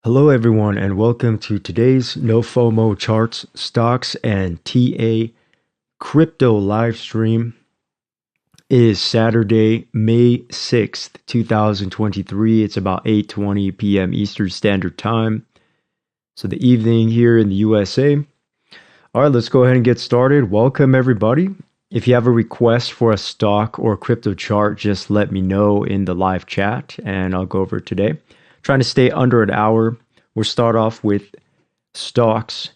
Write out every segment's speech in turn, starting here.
Hello, everyone, and welcome to today's No FOMO Charts, Stocks, and TA Crypto live stream. It is Saturday, May 6th, 2023. It's about 8:20 p.m. Eastern Standard Time. So the evening here in the USA. All right, let's go ahead and get started. Welcome, everybody. If you have a request for a stock or crypto chart, just let me know in the live chat, and I'll go over it today. Trying to stay under an hour. We'll start off with stocks.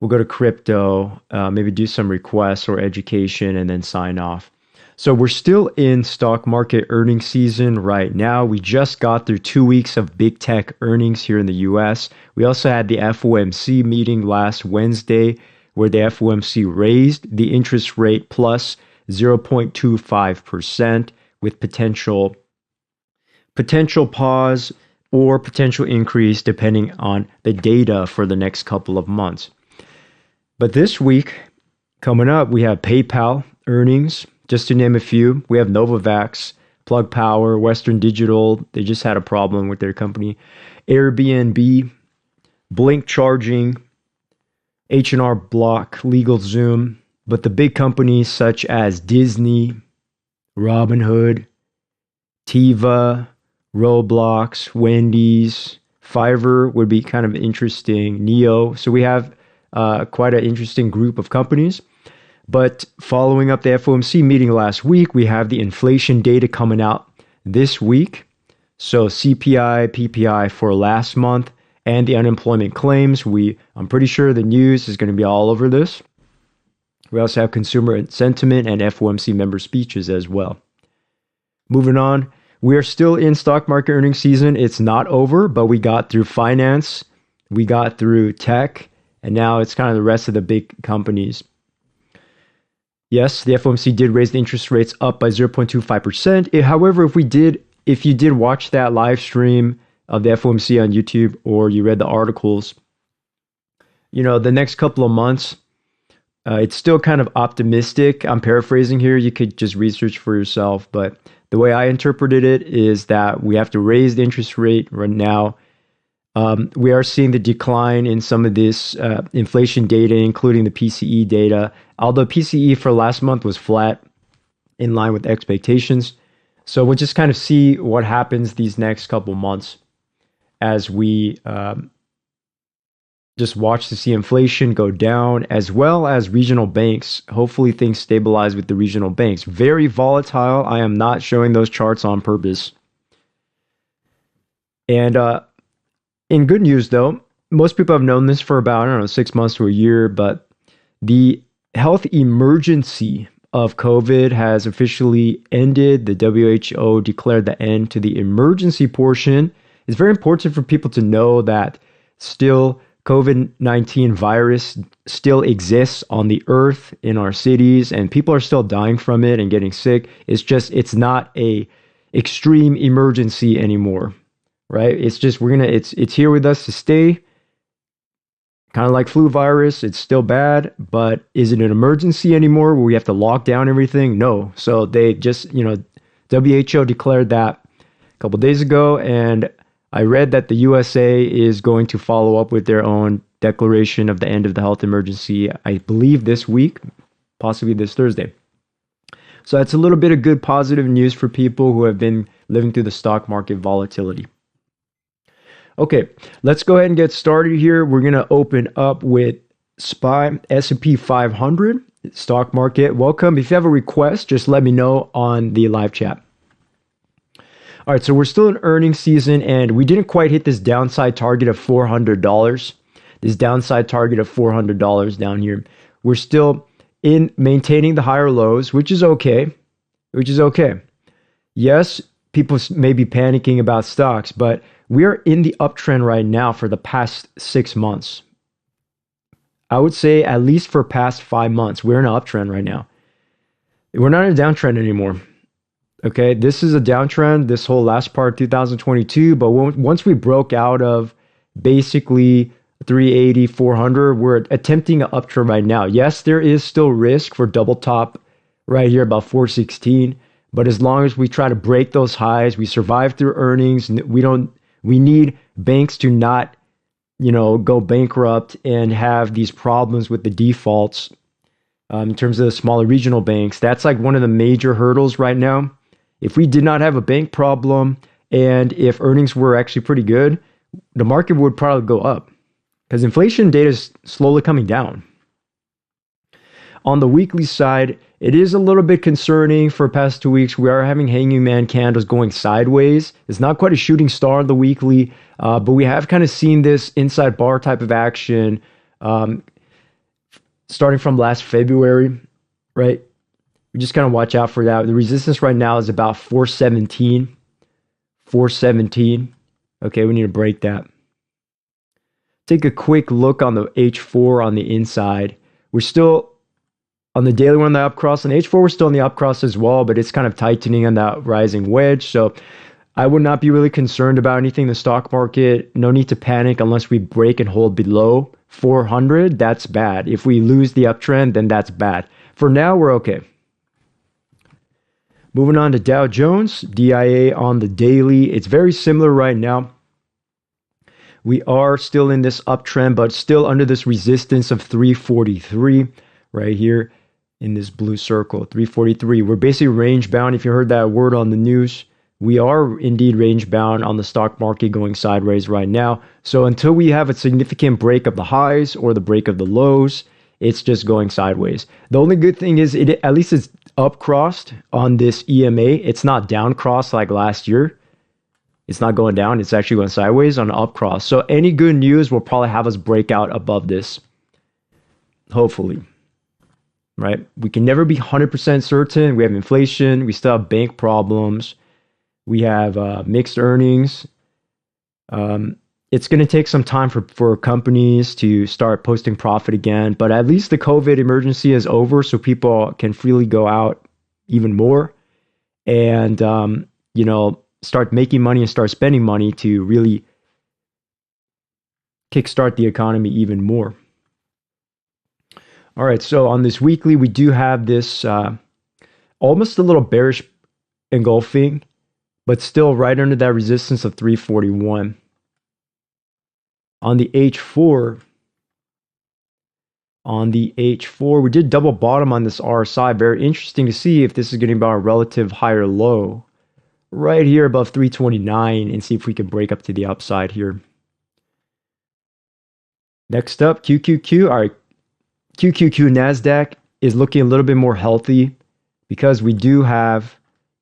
We'll go to crypto, maybe do some requests or education, and then sign off. So we're still in stock market earnings season right now. We just got through 2 weeks of big tech earnings here in the US. We also had the FOMC meeting last Wednesday, where the FOMC raised the interest rate plus 0.25% with potential pause or potential increase depending on the data for the next couple of months. But this week, coming up, we have PayPal earnings, just to name a few. We have Novavax, Plug Power, Western Digital. They just had a problem with their company. Airbnb, Blink Charging, H&R Block, LegalZoom. But the big companies such as Disney, Robinhood, Tiva, Roblox, Wendy's, Fiverr would be kind of interesting. Neo. So we have quite an interesting group of companies. But following up the FOMC meeting last week, we have the inflation data coming out this week. So CPI, PPI for last month, and the unemployment claims. I'm pretty sure the news is going to be all over this. We also have consumer sentiment and FOMC member speeches as well. Moving on. We are still in stock market earnings season. It's not over, but we got through finance, we got through tech, and now it's kind of the rest of the big companies. Yes, the FOMC did raise the interest rates up by 0.25%. However, if you did watch that live stream of the FOMC on YouTube or you read the articles, the next couple of months, it's still kind of optimistic. I'm paraphrasing here. You could just research for yourself, but the way I interpreted it is that we have to raise the interest rate right now. We are seeing the decline in some of this inflation data, including the PCE data. Although PCE for last month was flat, in line with expectations. So we'll just kind of see what happens these next couple months as we just watch to see inflation go down, as well as regional banks. Hopefully things stabilize with the regional banks. Very volatile. I am not showing those charts on purpose. And in good news, though, most people have known this for about, 6 months to a year, but the health emergency of COVID has officially ended. The WHO declared the end to the emergency portion. It's very important for people to know that still COVID-19 virus still exists on the earth, in our cities, and people are still dying from it and getting sick. It's not a extreme emergency anymore, right? It's just, it's here with us to stay. Kind of like flu virus, it's still bad, but is it an emergency anymore where we have to lock down everything? No. So they just, WHO declared that a couple days ago, and I read that the USA is going to follow up with their own declaration of the end of the health emergency, I believe this week, possibly this Thursday. So that's a little bit of good positive news for people who have been living through the stock market volatility. Okay, let's go ahead and get started here. We're going to open up with SPY, S&P 500, stock market. Welcome. If you have a request, just let me know on the live chat. All right, so we're still in earnings season, and we didn't quite hit this downside target of $400. This downside target of $400 down here. We're still in maintaining the higher lows, which is okay. Yes, people may be panicking about stocks, but we are in the uptrend right now for the past 6 months. I would say at least for past 5 months, we're in an uptrend right now. We're not in a downtrend anymore. Okay, this is a downtrend, this whole last part of 2022, but once we broke out of basically 380, 400, we're attempting an uptrend right now. Yes, there is still risk for double top right here about 416, but as long as we try to break those highs, we survive through earnings, we don't We need banks to not, go bankrupt and have these problems with the defaults. In terms of the smaller regional banks, that's like one of the major hurdles right now. If we did not have a bank problem and if earnings were actually pretty good, the market would probably go up because inflation data is slowly coming down. On the weekly side, it is a little bit concerning for the past 2 weeks. We are having hanging man candles going sideways. It's not quite a shooting star on the weekly, but we have kind of seen this inside bar type of action starting from last February, right? We just kind of watch out for that. The resistance right now is about 417. 417. Okay, we need to break that. Take a quick look on the H4 on the inside. We're still on the daily, we're on the up cross. On the H4, we're still on the up cross as well, but it's kind of tightening on that rising wedge. So I would not be really concerned about anything in the stock market. No need to panic unless we break and hold below 400. That's bad. If we lose the uptrend, then that's bad. For now, we're okay. Moving on to Dow Jones, DIA on the daily. It's very similar right now. We are still in this uptrend, but still under this resistance of 343 right here in this blue circle, 343. We're basically range bound. If you heard that word on the news, we are indeed range bound on the stock market going sideways right now. So until we have a significant break of the highs or the break of the lows, it's just going sideways. The only good thing is at least it's up crossed on this EMA. It's not down crossed like last year. It's not going down. It's actually going sideways on up cross. So any good news will probably have us break out above this. Hopefully. Right? We can never be 100% certain. We have inflation. We still have bank problems. We have mixed earnings. It's going to take some time for companies to start posting profit again, but at least the COVID emergency is over, so people can freely go out even more and, start making money and start spending money to really kickstart the economy even more. All right, so on this weekly, we do have this almost a little bearish engulfing, but still right under that resistance of 341. On the H4, we did double bottom on this RSI. Very interesting to see if this is getting about a relative higher low right here above 329 and see if we can break up to the upside here. Next up, QQQ. All right, QQQ NASDAQ is looking a little bit more healthy because we do have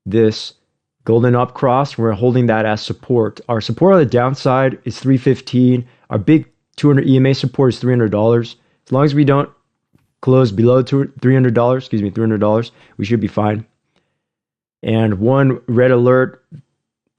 this golden up cross. We're holding that as support. Our support on the downside is 315. Our big 200 EMA support is $300. As long as we don't close below $300, we should be fine. And one red alert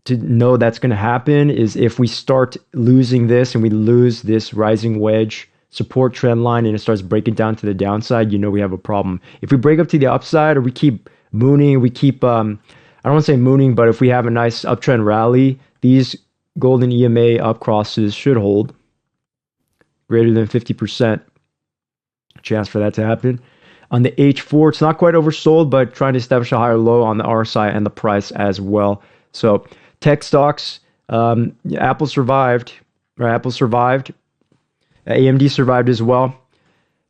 to know that's going to happen is if we start losing this and we lose this rising wedge support trend line and it starts breaking down to the downside, we have a problem. If we break up to the upside or we keep mooning, I don't want to say mooning, but if we have a nice uptrend rally, these golden EMA up crosses should hold. Greater than 50% chance for that to happen. On the H4, it's not quite oversold, but trying to establish a higher low on the RSI and the price as well. So tech stocks, Apple survived. AMD survived as well.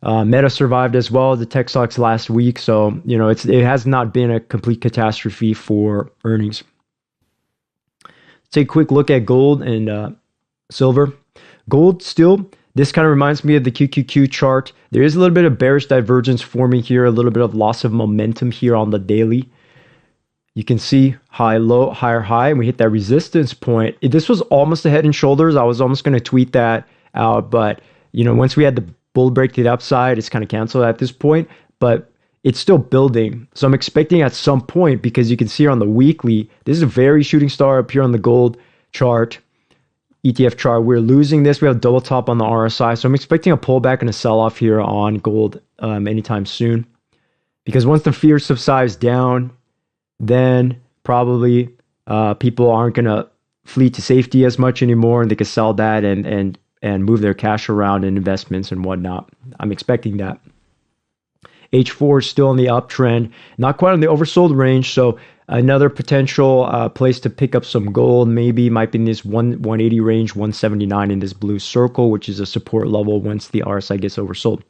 Meta survived as well, the tech stocks last week. So, it has not been a complete catastrophe for earnings. Take a quick look at gold and silver. Gold still, this kind of reminds me of the QQQ chart. There is a little bit of bearish divergence forming here, a little bit of loss of momentum here on the daily. You can see high, low, higher, high, and we hit that resistance point. This was almost a head and shoulders. I was almost going to tweet that out, but once we had the bull break to the upside, it's kind of canceled at this point, but it's still building. So I'm expecting at some point, because you can see here on the weekly, this is a very shooting star up here on the gold chart, ETF chart. We're losing this. We have a double top on the RSI. So I'm expecting a pullback and a sell-off here on gold anytime soon, because once the fear subsides down, then probably people aren't going to flee to safety as much anymore, and they can sell that and move their cash around in investments and whatnot. I'm expecting that. H4 is still in the uptrend, not quite on the oversold range. So Another potential place to pick up some gold maybe might be in this 180 range, 179 in this blue circle, which is a support level once the RSI gets oversold.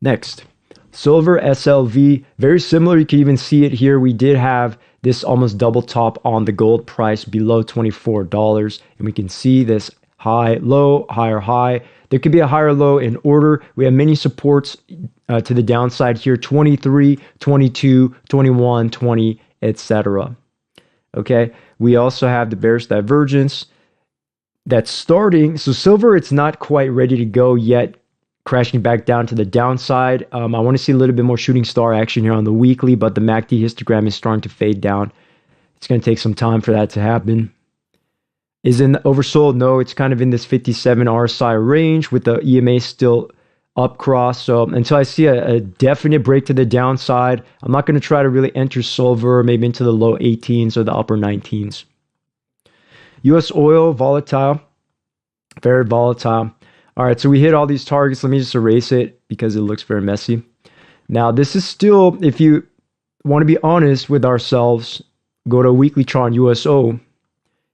Next, silver SLV, very similar. You can even see it here. We did have this almost double top on the gold price below $24, and we can see this high, low, higher high. There could be a higher low in order. We have many supports to the downside here, 23, 22, 21, 20, etc. Okay, we also have the bearish divergence that's starting. So silver, it's not quite ready to go yet, crashing back down to the downside. I want to see a little bit more shooting star action here on the weekly, but the MACD histogram is starting to fade down. It's going to take some time for that to happen. Is it oversold? No, it's kind of in this 57 RSI range with the EMA still up cross. So until I see a definite break to the downside, I'm not going to try to really enter silver, maybe into the low 18s or the upper 19s. US oil, volatile, very volatile. All right, so we hit all these targets. Let me just erase it because it looks very messy. Now, this is still, if you want to be honest with ourselves, go to a weekly chart on USO.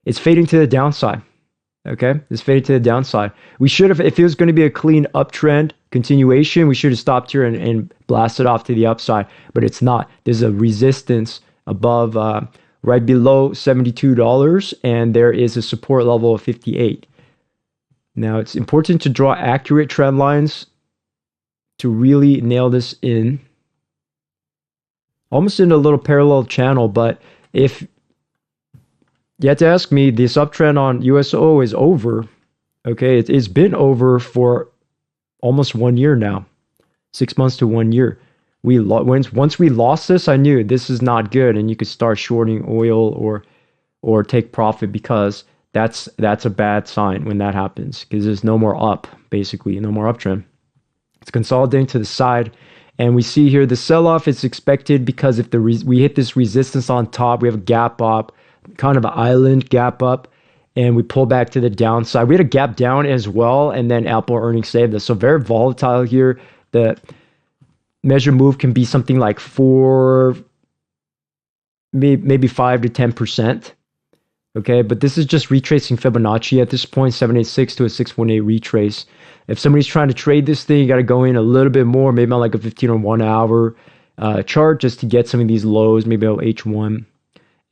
It's fading to the downside. Okay, it's fading to the downside. We should have, if it was going to be a clean uptrend continuation, we should have stopped here and blasted off to the upside, but it's not. There's a resistance above, right below $72, and there is a support level of 58. Now, it's important to draw accurate trend lines to really nail this in. Almost in a little parallel channel, but if you have to ask me, this uptrend on USO is over. Okay, it's been over for almost 1 year now, 6 months to 1 year. Once we lost this, I knew this is not good, and you could start shorting oil or take profit, because that's a bad sign when that happens, because there's no more up, basically, no more uptrend. It's consolidating to the side, and we see here the sell-off is expected because if we hit this resistance on top, we have a gap up, kind of an island gap up, and we pull back to the downside. We had a gap down as well, and then Apple earnings saved us. So very volatile here. The measure move can be something like maybe 5 to 10%. Okay, but this is just retracing Fibonacci at this point, 786 to a 618 retrace. If somebody's trying to trade this thing, you got to go in a little bit more, maybe on like a 15 or 1 hour chart, just to get some of these lows, maybe on H1.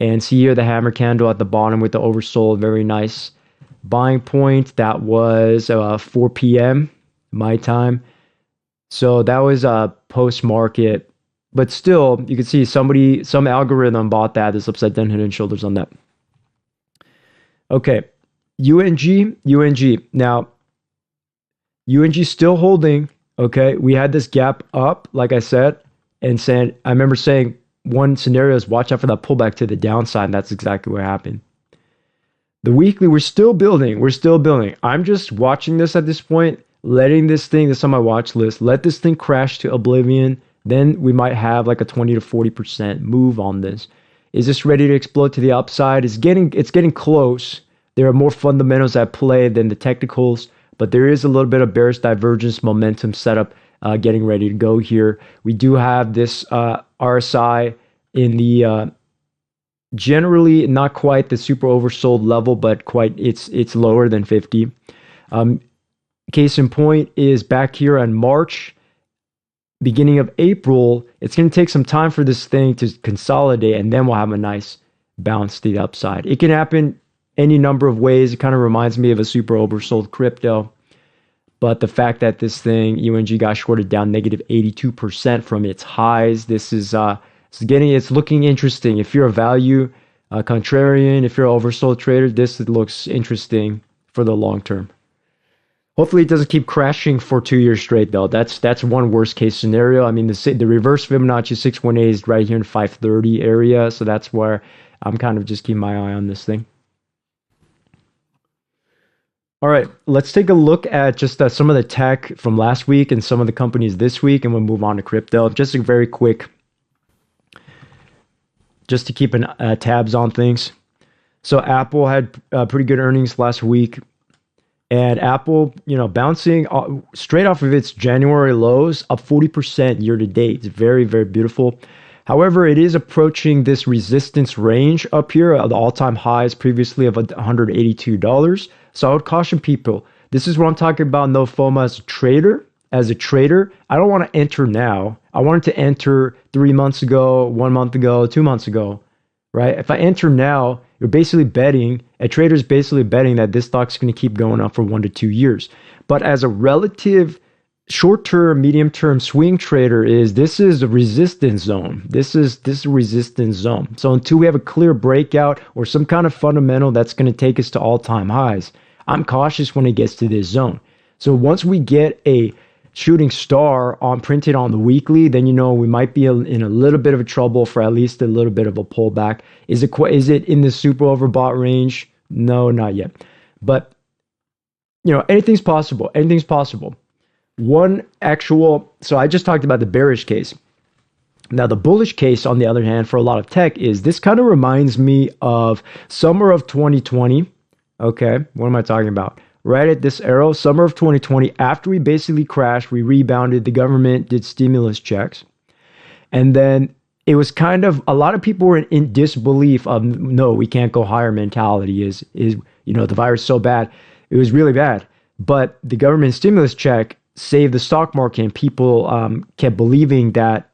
And see here the hammer candle at the bottom with the oversold, very nice buying point. That was 4 p.m. my time. So that was a post-market, but still you can see some algorithm bought that. There's upside down head and shoulders on that. Okay, UNG. Now, UNG still holding. Okay, we had this gap up, like I said, and I remember saying, one scenario is watch out for that pullback to the downside, and that's exactly what happened. The weekly, we're still building. I'm just watching this at this point, letting this on my watch list, let this thing crash to oblivion. Then we might have like a 20 to 40% move on this. Is this ready to explode to the upside? It's getting close. There are more fundamentals at play than the technicals, but there is a little bit of bearish divergence momentum setup getting ready to go here. We do have this RSI in the generally not quite the super oversold level, but it's lower than 50. Case in point is back here on March, beginning of April. It's going to take some time for this thing to consolidate, and then we'll have a nice bounce to the upside. It can happen any number of ways. It kind of reminds me of a super oversold crypto. But the fact that this thing, UNG, got shorted down negative 82% from its highs, this is it's looking interesting. If you're a value contrarian, if you're an oversold trader, this looks interesting for the long term. Hopefully it doesn't keep crashing for 2 years straight, though. That's one worst case scenario. I mean, the reverse Fibonacci 618 is right here in 530 area, so that's where I'm kind of just keeping my eye on this thing. All right, let's take a look at just some of the tech from last week and some of the companies this week, and we'll move on to crypto. Just a very quick, just to keep tabs on things. So Apple had pretty good earnings last week, and Apple, bouncing straight off of its January lows, up 40% year to date. It's very, very beautiful. However, it is approaching this resistance range up here. The all-time highs previously of $182. So I would caution people. This is what I'm talking about. No FOMO as a trader. As a trader, I don't want to enter now. I wanted to enter 3 months ago, 1 month ago, 2 months ago, right? If I enter now, you're basically betting, a trader's basically betting that this stock's going to keep going up for 1 to 2 years. But as a relative short-term, medium-term swing trader this is a resistance zone. This is a resistance zone. So until we have a clear breakout or some kind of fundamental that's going to take us to all-time highs, I'm cautious when it gets to this zone. So once we get a shooting star printed on the weekly, then we might be in a little bit of a trouble for at least a little bit of a pullback. Is it in the super overbought range? No, not yet. But anything's possible. Anything's possible. So I just talked about the bearish case. Now, the bullish case, on the other hand, for a lot of tech is this kind of reminds me of summer of 2020. Okay, what am I talking about? Right at this arrow, summer of 2020, after we basically crashed, we rebounded, the government did stimulus checks. And then it was kind of, a lot of people were in disbelief of, no, we can't go higher mentality is the virus is so bad. It was really bad. But the government stimulus check saved the stock market, and people kept believing that,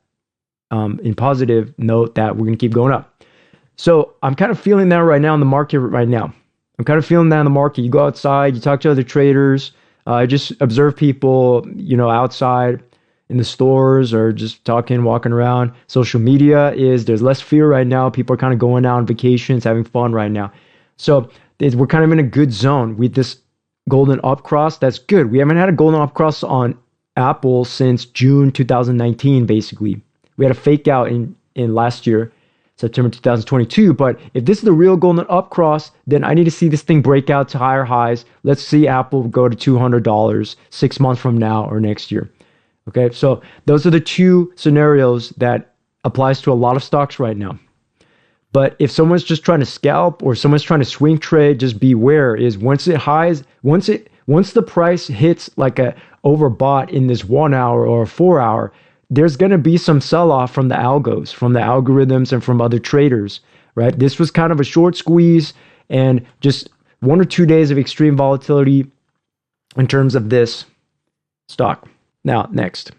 in positive note, that we're going to keep going up. So I'm kind of feeling that right now in the market right now. I'm kind of feeling that in the market. You go outside, you talk to other traders, just observe people, outside in the stores or just walking around. Social media there's less fear right now. People are kind of going out on vacations, having fun right now. So we're kind of in a good zone with this golden up cross. That's good. We haven't had a golden up cross on Apple since June 2019, basically. We had a fake out in last year, September 2022. But if this is the real golden up cross, then I need to see this thing break out to higher highs. Let's see Apple go to $200 6 months from now or next year. Okay, so those are the two scenarios that applies to a lot of stocks right now. But if someone's just trying to scalp or someone's trying to swing trade, just beware. Once the price hits like a overbought in this 1 hour or 4 hour, there's going to be some sell-off from the algos, from the algorithms, and from other traders, right? This was kind of a short squeeze and just 1 or 2 days of extreme volatility in terms of this stock. Now, next,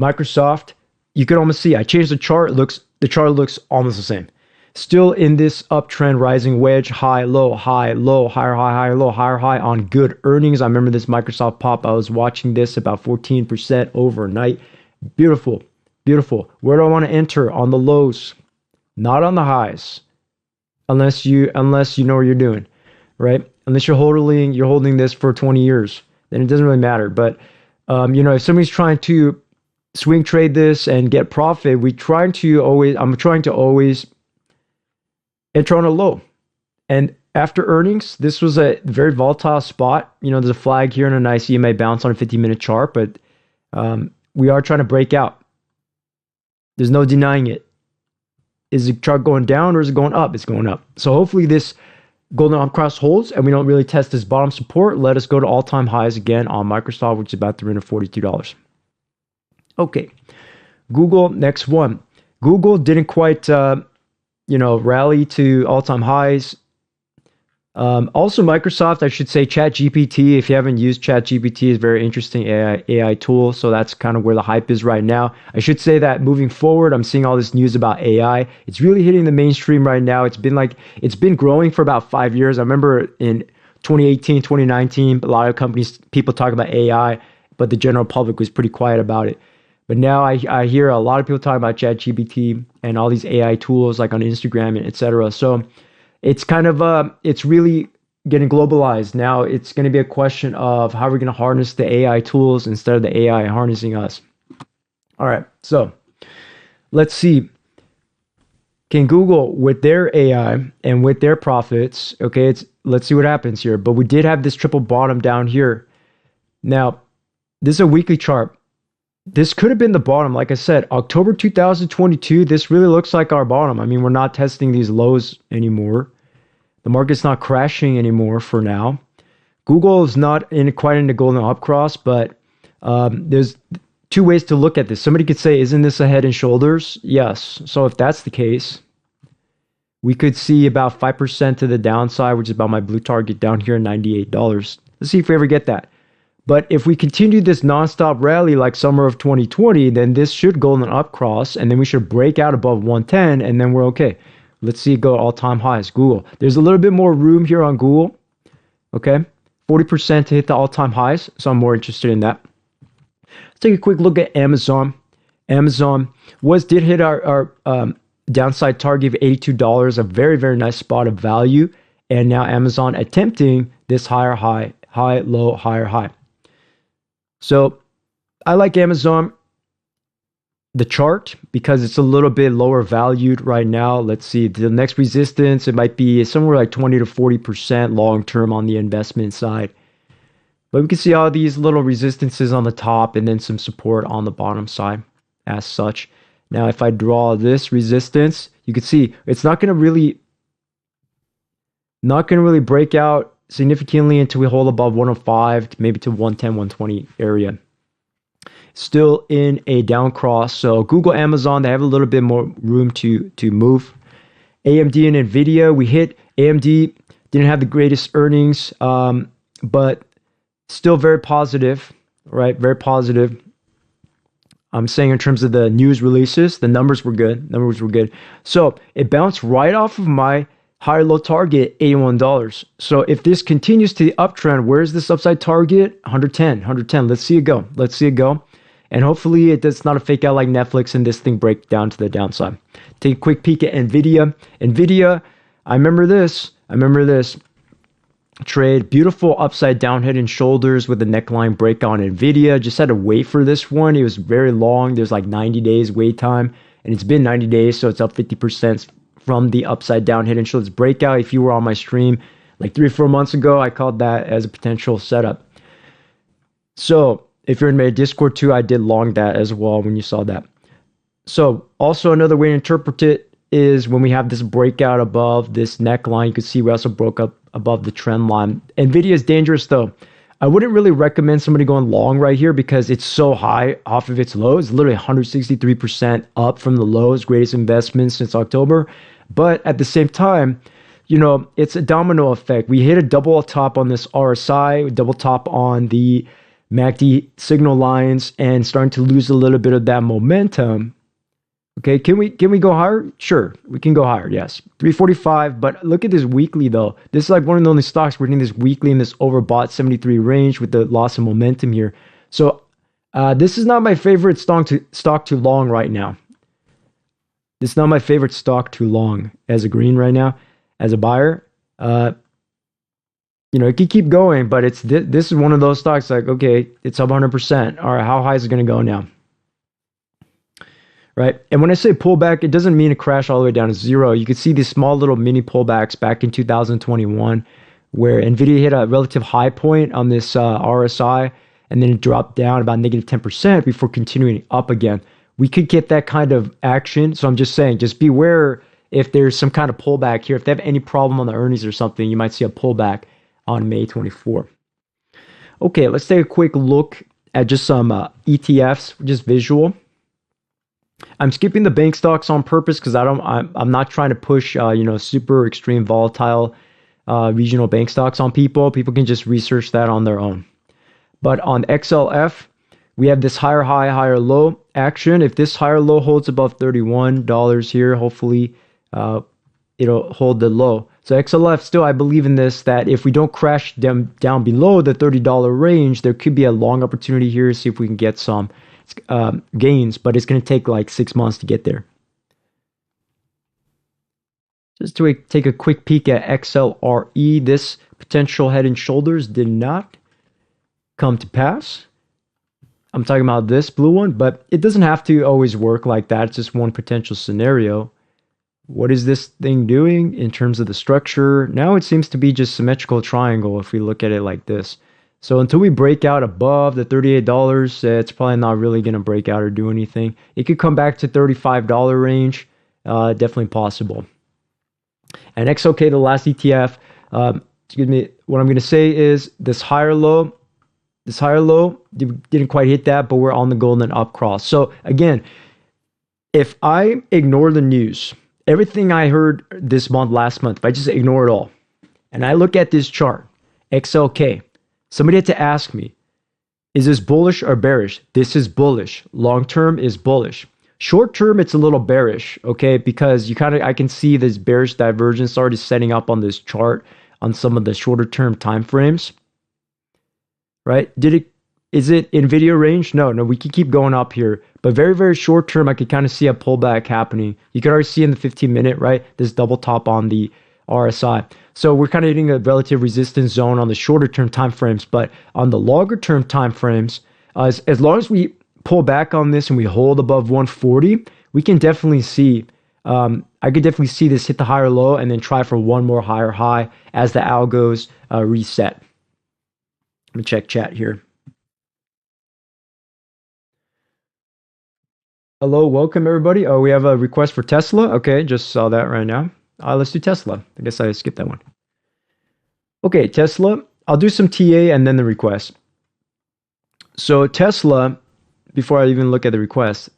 Microsoft. You can almost see I changed the chart. The chart looks almost the same. Still in this uptrend, rising wedge, high, low, higher high, low, higher high on good earnings. I remember this Microsoft pop. I was watching this about 14% overnight. Beautiful, beautiful. Where do I want to enter? On the lows, not on the highs, unless you know what you're doing, right? Unless you're holding this for 20 years, then it doesn't really matter. But if somebody's trying to swing trade this and get profit, I'm trying to always enter on a low. And after earnings, this was a very volatile spot. There's a flag here and a nice EMA bounce on a 50-minute chart, but we are trying to break out. There's no denying it. Is the chart going down or is it going up? It's going up. So hopefully this golden up cross holds and we don't really test this bottom support. Let us go to all-time highs again on Microsoft, which is about $342. Okay. Google, next one. Google didn't quite rally to all-time highs. Also Microsoft, I should say ChatGPT. If you haven't used ChatGPT, is a very interesting AI tool. So that's kind of where the hype is right now. I should say that moving forward, I'm seeing all this news about AI. It's really hitting the mainstream right now. It's been growing for about 5 years. I remember in 2018, 2019, a lot of people talk about AI, but the general public was pretty quiet about it. But now I hear a lot of people talking about ChatGPT and all these AI tools like on Instagram and etc. So it's kind of it's really getting globalized. Now it's going to be a question of how we're going to harness the AI tools instead of the AI harnessing us. All right, so let's see. Can Google, with their AI and with their profits, okay, let's see what happens here. But we did have this triple bottom down here. Now, this is a weekly chart. This could have been the bottom. Like I said, October 2022, this really looks like our bottom. I mean, we're not testing these lows anymore. The market's not crashing anymore for now. Google is not quite in the golden up cross, but there's two ways to look at this. Somebody could say, isn't this a head and shoulders? Yes. So if that's the case, we could see about 5% to the downside, which is about my blue target down here at $98. Let's see if we ever get that. But if we continue this nonstop rally like summer of 2020, then this should go on an up cross, and then we should break out above 110, and then we're okay. Let's see it go all-time highs. Google. There's a little bit more room here on Google. Okay, 40% to hit the all-time highs, so I'm more interested in that. Let's take a quick look at Amazon. Amazon did hit our downside target of $82, a very, very nice spot of value. And now Amazon attempting this higher high, high, low, higher high. So I like Amazon, the chart, because it's a little bit lower valued right now. Let's see, the next resistance, it might be somewhere like 20 to 40% long-term on the investment side. But we can see all these little resistances on the top and then some support on the bottom side as such. Now, if I draw this resistance, you can see it's not going to really break out significantly until we hold above 105, maybe to 110, 120 area. Still in a down cross. So Google, Amazon, they have a little bit more room to move. AMD and NVIDIA, we hit AMD, didn't have the greatest earnings, but still very positive, right? Very positive. I'm saying in terms of the news releases, the numbers were good. So it bounced right off of my higher low target, $81. So if this continues to the uptrend, where's this upside target? 110. Let's see it go. And hopefully it's not a fake out like Netflix and this thing break down to the downside. Take a quick peek at NVIDIA. NVIDIA, I remember this trade, beautiful upside down head and shoulders with the neckline break on NVIDIA. Just had to wait for this one. It was very long. There's like 90 days wait time, and it's been 90 days, so it's up 50% from the upside down head and shoulders breakout. If you were on my stream like 3 or 4 months ago, I called that as a potential setup. So if you're in my Discord too, I did long that as well when you saw that. So also another way to interpret it is when we have this breakout above this neckline. You can see we also broke up above the trend line. NVIDIA is dangerous though. I wouldn't really recommend somebody going long right here because it's so high off of its lows. It's literally 163% up from the lows, greatest investment since October. But at the same time, you know, it's a domino effect. We hit a double top on this RSI, double top on the MACD signal lines, and starting to lose a little bit of that momentum. Okay, can we go higher? Sure, we can go higher, yes. 345, but look at this weekly though. This is like one of the only stocks we're getting this weekly in this overbought 73 range with the loss of momentum here. So this is not my favorite stock to long right now. This is not my favorite stock to long as a green right now, as a buyer. You know, it could keep going, but this is one of those stocks like, okay, it's up 100%. All right, how high is it going to go now? Right? And when I say pullback, it doesn't mean a crash all the way down to zero. You can see these small little mini pullbacks back in 2021 where NVIDIA hit a relative high point on this RSI, and then it dropped down about negative 10% before continuing up again. We could get that kind of action. So I'm just saying, just beware if there's some kind of pullback here. If they have any problem on the earnings or something, you might see a pullback on May 24. Okay, let's take a quick look at just some ETFs, just visual. I'm skipping the bank stocks on purpose because I'm not trying to push you know, super extreme volatile regional bank stocks on people. People can just research that on their own. But on XLF, we have this higher high, higher low action. If this higher low holds above $31 here, hopefully it'll hold the low. So XLF, still, I believe in this, that if we don't crash them down below the $30 range, there could be a long opportunity here. See if we can get some gains, but it's going to take like 6 months to get there. Just to take a quick peek at XLRE, this potential head and shoulders did not come to pass. I'm talking about this blue one, but it doesn't have to always work like that. It's just one potential scenario. What is this thing doing in terms of the structure? Now it seems to be just symmetrical triangle if we look at it like this. So until we break out above the $38, it's probably not really going to break out or do anything. It could come back to $35 range. Definitely possible. And XOK, the last ETF, excuse me, what I'm going to say is this higher low This higher low didn't quite hit that, but we're on the golden up cross. So again, if I ignore the news, everything I heard this month, last month, if I just ignore it all, and I look at this chart, XLK, somebody had to ask me, is this bullish or bearish? This is bullish. Long term is bullish. Short term, it's a little bearish, okay? Because I can see this bearish divergence already setting up on this chart on some of the shorter term time frames, right? Is it in video range? No, we can keep going up here, but very, very short term, I could kind of see a pullback happening. You can already see in the 15-minute, right? This double top on the RSI. So we're kind of hitting a relative resistance zone on the shorter term time frames, but on the longer term time frames, as long as we pull back on this and we hold above 140, we can definitely see, I could definitely see this hit the higher low and then try for one more higher high as the algos reset. Let me check chat here. Hello, welcome everybody. Oh, we have a request for Tesla. Okay, just saw that right now. Let's do Tesla. I guess I skipped that one. Okay, Tesla. I'll do some TA and then the request. So Tesla, before I even look at the request,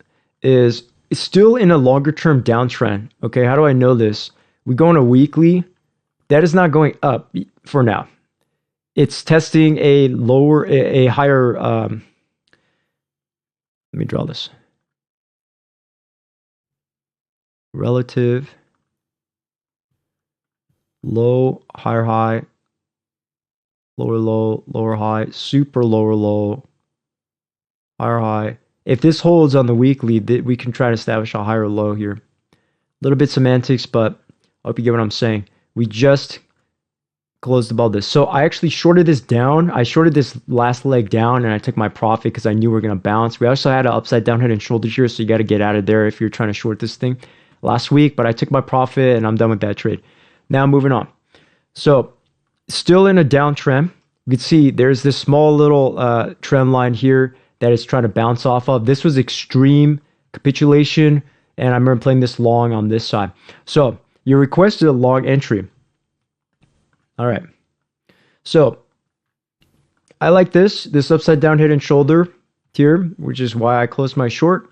is still in a longer term downtrend. Okay, how do I know this? We go on a weekly. That is not going up for now. It's testing a higher. Let me draw this. Relative low, higher high, lower low, lower high, super lower low, higher high. If this holds on the weekly, we can try to establish a higher low here. A little bit semantics, but I hope you get what I'm saying. We just closed above this. So I actually shorted this down. I shorted this last leg down and I took my profit because I knew we were going to bounce. We also had an upside down head and shoulders here, so you got to get out of there if you're trying to short this thing last week, but I took my profit and I'm done with that trade. Now moving on. So still in a downtrend. You can see there's this small little trend line here that is trying to bounce off of. This was extreme capitulation, and I remember playing this long on this side. So you requested a long entry. All right. So I like this upside down head and shoulder here, which is why I closed my short.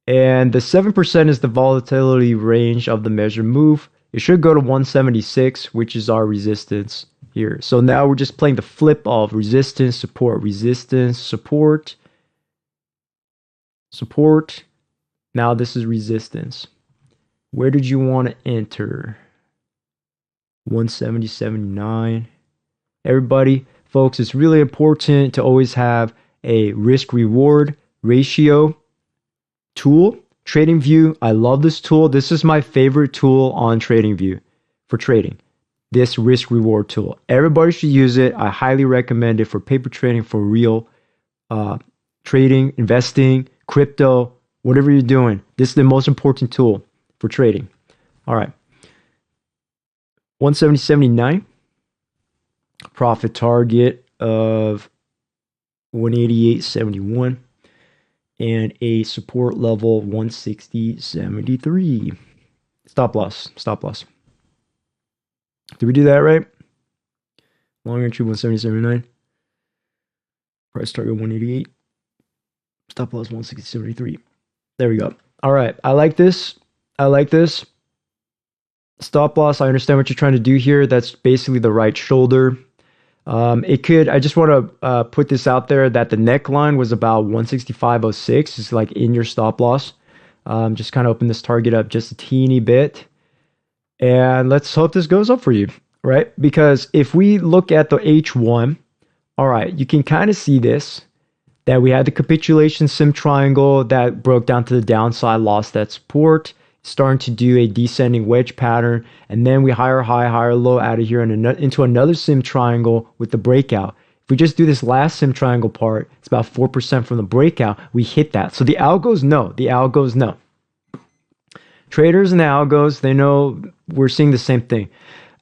And the 7% is the volatility range of the measured move. It should go to 176, which is our resistance here. So now we're just playing the flip of resistance, support, resistance, support, support. Now this is resistance. Where did you want to enter? 170.79. Everybody, folks, it's really important to always have a risk-reward ratio tool. TradingView, I love this tool. This is my favorite tool on TradingView for trading. This risk reward tool. Everybody should use it. I highly recommend it for paper trading, for real trading, investing, crypto, whatever you're doing. This is the most important tool for trading. All right. 170.79. Profit target of 188.71. And a support level 160.73. Stop loss. Stop loss. Did we do that right? Long entry 170.79. Price target 188. Stop loss 160.73. There we go. All right. I like this. I like this. Stop loss. I understand what you're trying to do here. That's basically the right shoulder. I just want to put this out there that the neckline was about 165.06. It's like in your stop loss. Just kind of open this target up just a teeny bit. And let's hope this goes up for you, right? Because if we look at the H1, all right, you can kind of see this, that we had the capitulation sim triangle that broke down to the downside, lost that support, starting to do a descending wedge pattern, and then we higher high, higher low out of here and into another sim triangle with the breakout. If we just do this last sim triangle part, it's about 4% from the breakout, we hit that. So the algos know. The algos know. Traders and the algos, they know we're seeing the same thing.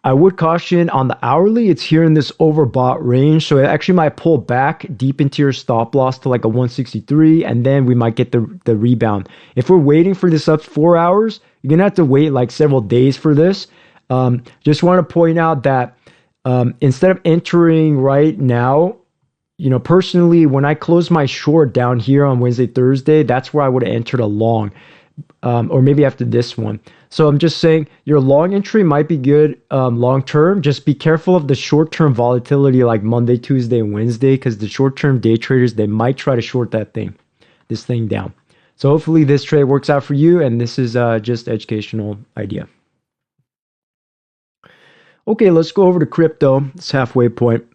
I would caution on the hourly, it's here in this overbought range. So it actually might pull back deep into your stop loss to like a 163, and then we might get the rebound. If we're waiting for this up 4 hours, you're going to have to wait like several days for this. Just want to point out that instead of entering right now, personally, when I closed my short down here on Wednesday, Thursday, that's where I would have entered a long, or maybe after this one. So I'm just saying your long entry might be good long term. Just be careful of the short term volatility like Monday, Tuesday, and Wednesday, because the short term day traders, they might try to short this thing down. So hopefully this trade works out for you, and this is just educational idea. Okay, let's go over to crypto. It's halfway point.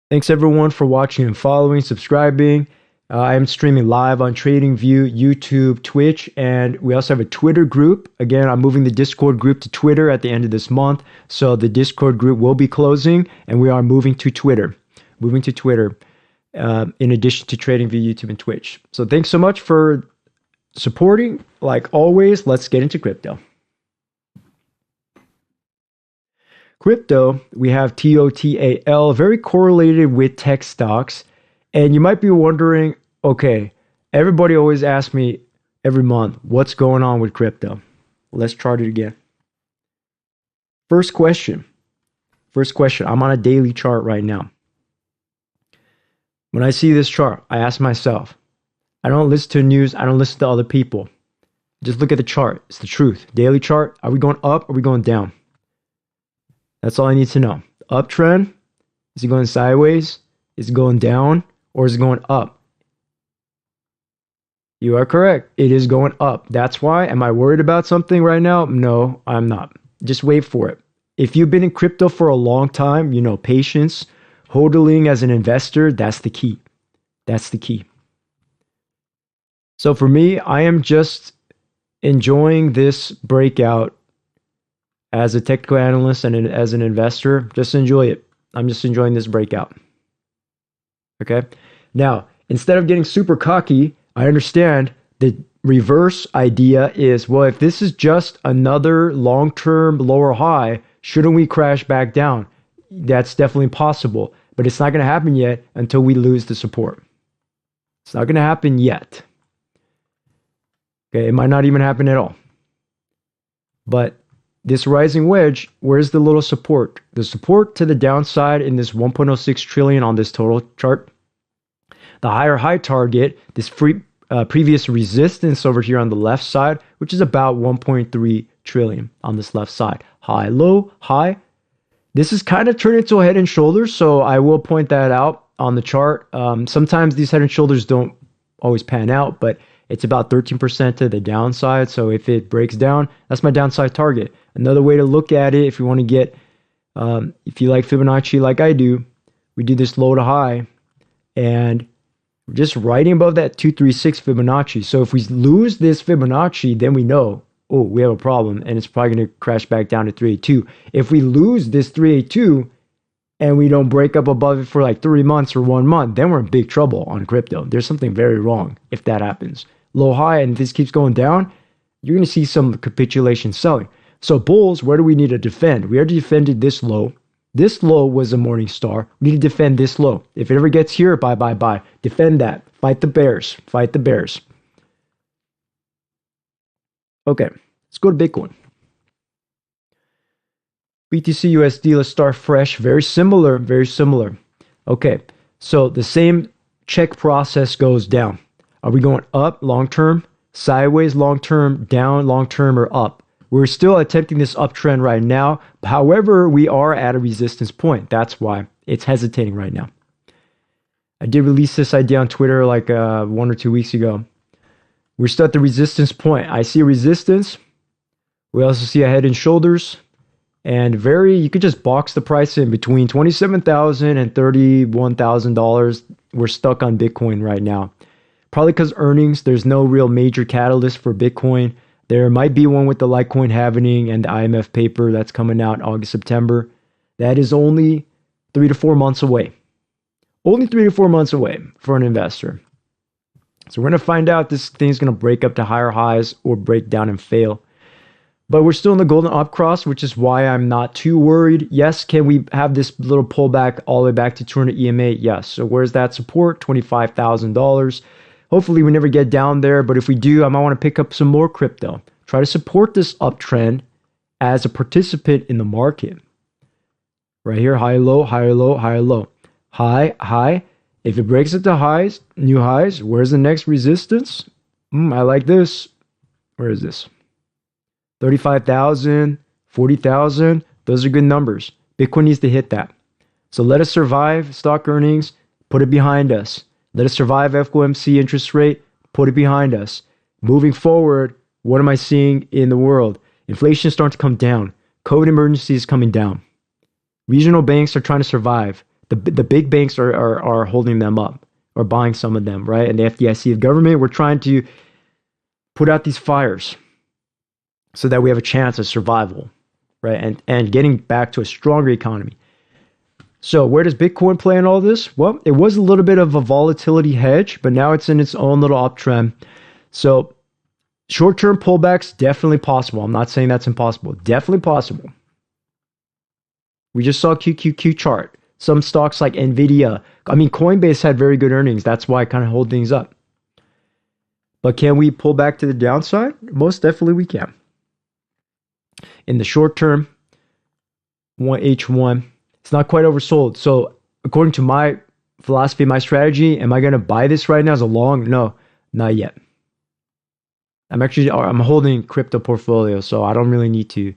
Thanks everyone for watching and following, subscribing. I am streaming live on TradingView, YouTube, Twitch, and we also have a Twitter group. Again, I'm moving the Discord group to Twitter at the end of this month. So the Discord group will be closing, and we are moving to Twitter. In addition to TradingView, YouTube, and Twitch. So thanks so much for supporting. Like always, let's get into crypto. Crypto, we have TOTAL, very correlated with tech stocks. And you might be wondering, okay, everybody always asks me every month, what's going on with crypto? Let's chart it again. First question. I'm on a daily chart right now. When I see this chart, I ask myself, I don't listen to news. I don't listen to other people. Just look at the chart. It's the truth. Daily chart. Are we going up? Or are we going down? That's all I need to know. Uptrend. Is it going sideways? Is it going down? Or is it going up? You are correct. It is going up. That's why. Am I worried about something right now? No, I'm not. Just wait for it. If you've been in crypto for a long time, patience, hodling as an investor, that's the key. That's the key. So for me, I am just enjoying this breakout as a technical analyst and as an investor. Just enjoy it. I'm just enjoying this breakout. Okay. Now, instead of getting super cocky, I understand the reverse idea is, well, if this is just another long-term lower high, shouldn't we crash back down? That's definitely possible, but it's not going to happen yet until we lose the support. It's not going to happen yet. Okay, it might not even happen at all. But this rising wedge, where's the little support? The support to the downside in this 1.06 trillion on this total chart. The higher high target, this previous resistance over here on the left side, which is about 1.3 trillion on this left side. High, low, high. This is kind of turned into a head and shoulders, so I will point that out on the chart. Sometimes these head and shoulders don't always pan out, but it's about 13% to the downside. So if it breaks down, that's my downside target. Another way to look at it, if you want to get, if you like Fibonacci like I do, we do this low to high, and we're just riding above that 236 Fibonacci. So if we lose this Fibonacci, then we know, oh, we have a problem, and it's probably going to crash back down to 382. If we lose this 382 and we don't break up above it for like 3 months or 1 month, then we're in big trouble on crypto. There's something very wrong if that happens. Low high and this keeps going down, you're going to see some capitulation selling. So bulls, where do we need to defend? We already defended this low. This low was a morning star. We need to defend this low. If it ever gets here, buy, buy, buy. Defend that. Fight the bears. Fight the bears. Okay, let's go to Bitcoin. BTC USD, let's start fresh. Very similar, very similar. Okay, so the same check process goes down. Are we going up long-term, sideways long-term, down long-term, or up? We're still attempting this uptrend right now. However, we are at a resistance point. That's why it's hesitating right now. I did release this idea on Twitter like 1 or 2 weeks ago. We're still at the resistance point. I see a resistance. We also see a head and shoulders. And you could just box the price in between $27,000 and $31,000. We're stuck on Bitcoin right now. Probably because earnings, there's no real major catalyst for Bitcoin. There might be one with the Litecoin halvening and the IMF paper that's coming out August, September. That is only 3 to 4 months away. Only 3 to 4 months away for an investor. So we're going to find out if this thing's going to break up to higher highs or break down and fail. But we're still in the golden up cross, which is why I'm not too worried. Yes, can we have this little pullback all the way back to 200 EMA? Yes. So where's that support? $25,000. Hopefully we never get down there, but if we do, I might want to pick up some more crypto. Try to support this uptrend as a participant in the market, Right here, high, low, higher, low, higher, low. High, high. If it breaks it to highs, new highs, where's the next resistance? I like this. Where is this? 35,000, 40,000. Those are good numbers. Bitcoin needs to hit that. So let us survive stock earnings, put it behind us. Let us survive FOMC interest rate, put it behind us. Moving forward, what am I seeing in the world? Inflation is starting to come down. COVID emergency is coming down. Regional banks are trying to survive. The big banks are holding them up or buying some of them, right? And the FDIC, the government, we're trying to put out these fires so that we have a chance of survival, right? And getting back to a stronger economy. So where does Bitcoin play in all this? Well, it was a little bit of a volatility hedge, but now it's in its own little uptrend. So short-term pullbacks, definitely possible. I'm not saying that's impossible. Definitely possible. We just saw QQQ chart. Some stocks like Nvidia. I mean, Coinbase had very good earnings. That's why I kind of hold things up. But can we pull back to the downside? Most definitely we can. In the short term, H1, it's not quite oversold. So according to my philosophy, my strategy, am I going to buy this right now as a long? No, not yet. I'm holding crypto portfolio, so I don't really need to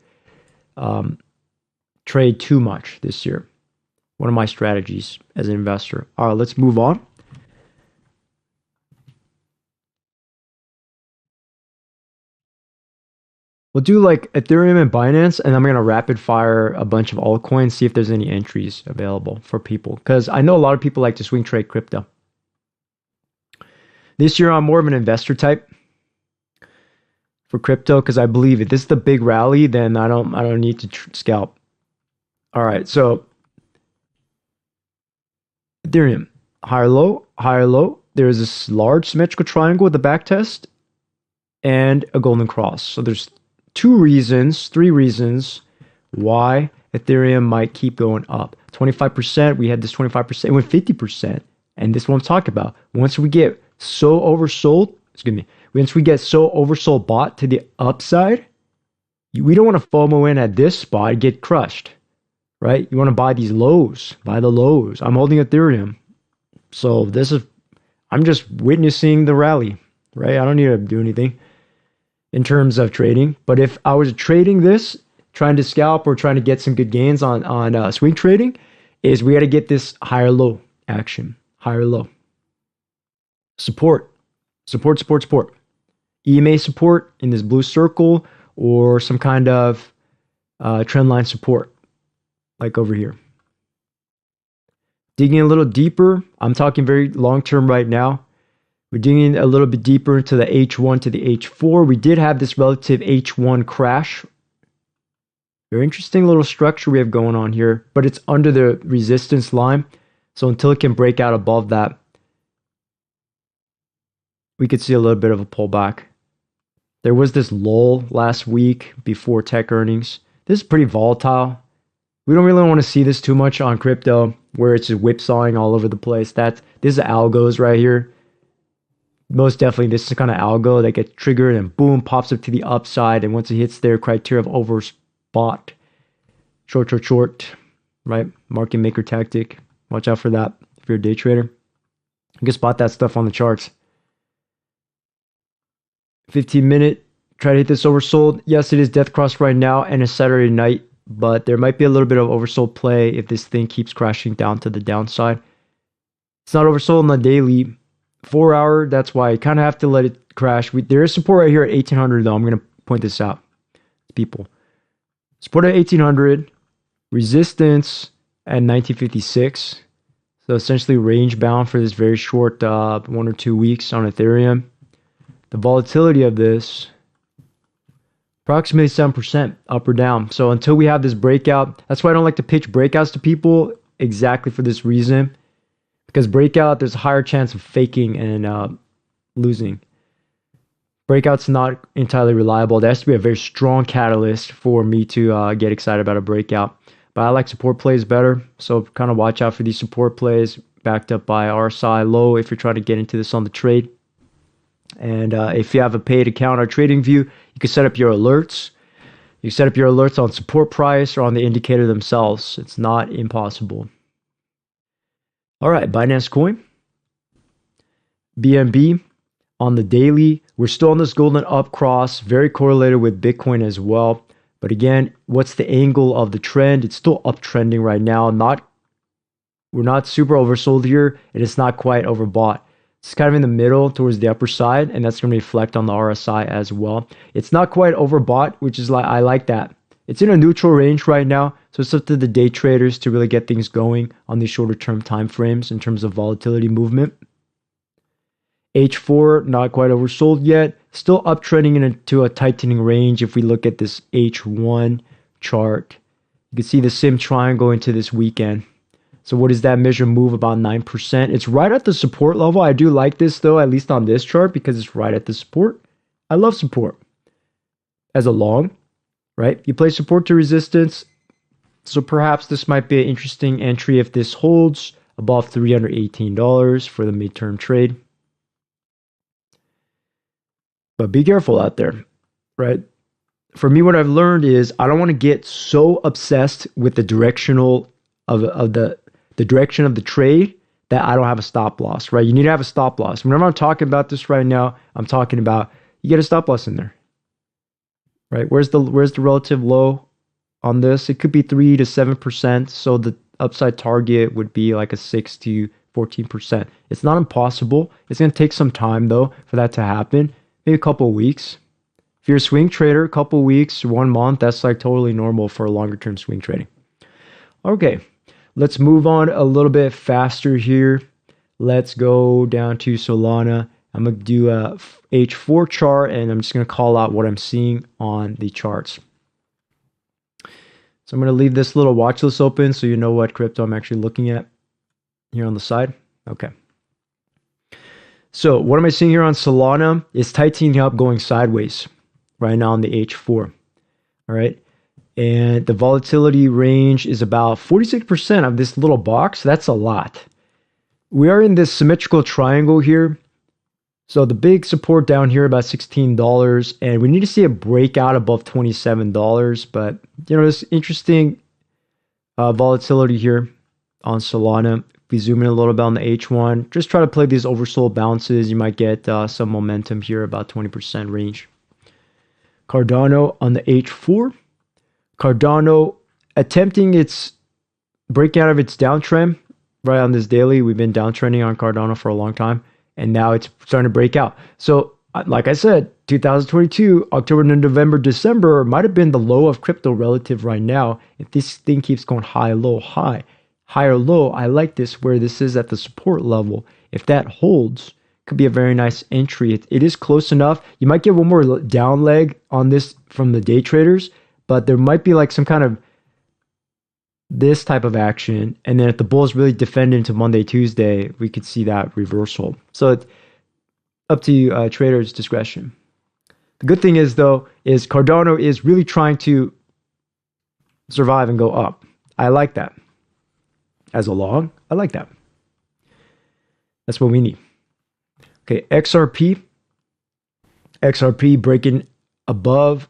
trade too much this year. One of my strategies as an investor. All right, let's move on. We'll do like Ethereum and Binance, and I'm going to rapid fire a bunch of altcoins, see if there's any entries available for people. Because I know a lot of people like to swing trade crypto. This year, I'm more of an investor type for crypto because I believe if this is the big rally, then I don't need to scalp. All right, so Ethereum, higher low, higher low. There's this large symmetrical triangle with the back test and a golden cross. So there's three reasons why Ethereum might keep going up. 25%, we had this 25%, it went 50%. And this is what I'm talking about. Once we get so oversold, once we get so oversold bought to the upside, we don't want to FOMO in at this spot and get crushed, right? You want to buy these lows, buy the lows. I'm holding Ethereum. So I'm just witnessing the rally, right? I don't need to do anything in terms of trading. But if I was trading this, trying to scalp or trying to get some good gains on swing trading, is we got to get this higher low action, higher low. Support. EMA support in this blue circle or some kind of trend line support, like over here. Digging a little deeper, I'm talking very long-term right now. We're digging a little bit deeper into the H1 to the H4. We did have this relative H1 crash. Very interesting little structure we have going on here, but it's under the resistance line. So until it can break out above that, we could see a little bit of a pullback. There was this lull last week before tech earnings. This is pretty volatile. We don't really want to see this too much on crypto where it's just whipsawing all over the place. This is algos right here. Most definitely, this is the kind of algo that gets triggered and boom, pops up to the upside. And once it hits their criteria of overbought, short, right? Market maker tactic. Watch out for that if you're a day trader. You can spot that stuff on the charts. 15-minute, try to hit this oversold. Yes, it is death cross right now and it's Saturday night, but there might be a little bit of oversold play if this thing keeps crashing down to the downside. It's not oversold on the daily. 4 hour, that's why I kind of have to let it crash. There is support right here at 1800 though. I'm going to point this out to people. Support at 1800, resistance at 1956. So essentially range bound for this very short 1 or 2 weeks on Ethereum. The volatility of this, approximately 7% up or down. So until we have this breakout, that's why I don't like to pitch breakouts to people exactly for this reason. Because breakout, there's a higher chance of faking and losing. Breakout's not entirely reliable. There has to be a very strong catalyst for me to get excited about a breakout. But I like support plays better. So kind of watch out for these support plays backed up by RSI low if you're trying to get into this on the trade. And if you have a paid account or TradingView, you can set up your alerts. You set up your alerts on support price or on the indicator themselves. It's not impossible. All right, Binance Coin. BNB on the daily. We're still on this golden up cross, very correlated with Bitcoin as well. But again, what's the angle of the trend? It's still uptrending right now. We're not super oversold here, and it's not quite overbought. It's kind of in the middle towards the upper side, and that's going to reflect on the RSI as well. It's not quite overbought, which is I like that. It's in a neutral range right now, so it's up to the day traders to really get things going on these shorter term time frames in terms of volatility movement. H4, not quite oversold yet. Still uptrending into a tightening range if we look at this H1 chart. You can see the sim triangle into this weekend. So what does that measure move? About 9%. It's right at the support level. I do like this though, at least on this chart, because it's right at the support. I love support. As a long, right? You play support to resistance. So perhaps this might be an interesting entry if this holds above $318 for the midterm trade. But be careful out there, right? For me, what I've learned is I don't want to get so obsessed with the directional of the direction of the trade that I don't have a stop loss, right? You need to have a stop loss. Whenever I'm talking about this right now, I'm talking about you get a stop loss in there, right? Where's the relative low on this? It could be 3 to 7%. So the upside target would be like a 6 to 14%. It's not impossible. It's going to take some time though for that to happen. Maybe a couple of weeks. If you're a swing trader, a couple of weeks, 1 month, that's like totally normal for longer term swing trading. Okay, let's move on a little bit faster here. Let's go down to Solana. I'm going to do a H4 chart, and I'm just going to call out what I'm seeing on the charts. So I'm going to leave this little watch list open so you know what crypto I'm actually looking at here on the side. Okay. So what am I seeing here on Solana? It's tightening up, going sideways right now on the H4. All right. And the volatility range is about 46% of this little box. That's a lot. We are in this symmetrical triangle here. So the big support down here about $16, and we need to see a breakout above $27. But you know, there's interesting volatility here on Solana. If we zoom in a little bit on the H1, just try to play these oversold bounces. You might get some momentum here, about 20% range. Cardano on the H4. Cardano attempting its breakout of its downtrend right on this daily. We've been downtrending on Cardano for a long time, and now it's starting to break out. So like I said, 2022, October to November, December might have been the low of crypto relative right now. If this thing keeps going high, low, high, higher, low, I like this where this is at the support level. If that holds, could be a very nice entry. It is close enough. You might get one more down leg on this from the day traders, but there might be like some kind of this type of action. And then if the bulls really defend into Monday, Tuesday, we could see that reversal. So it's up to traders' discretion. The good thing is though, is Cardano is really trying to survive and go up. I like that. As a long, I like that. That's what we need. Okay, XRP. XRP breaking above.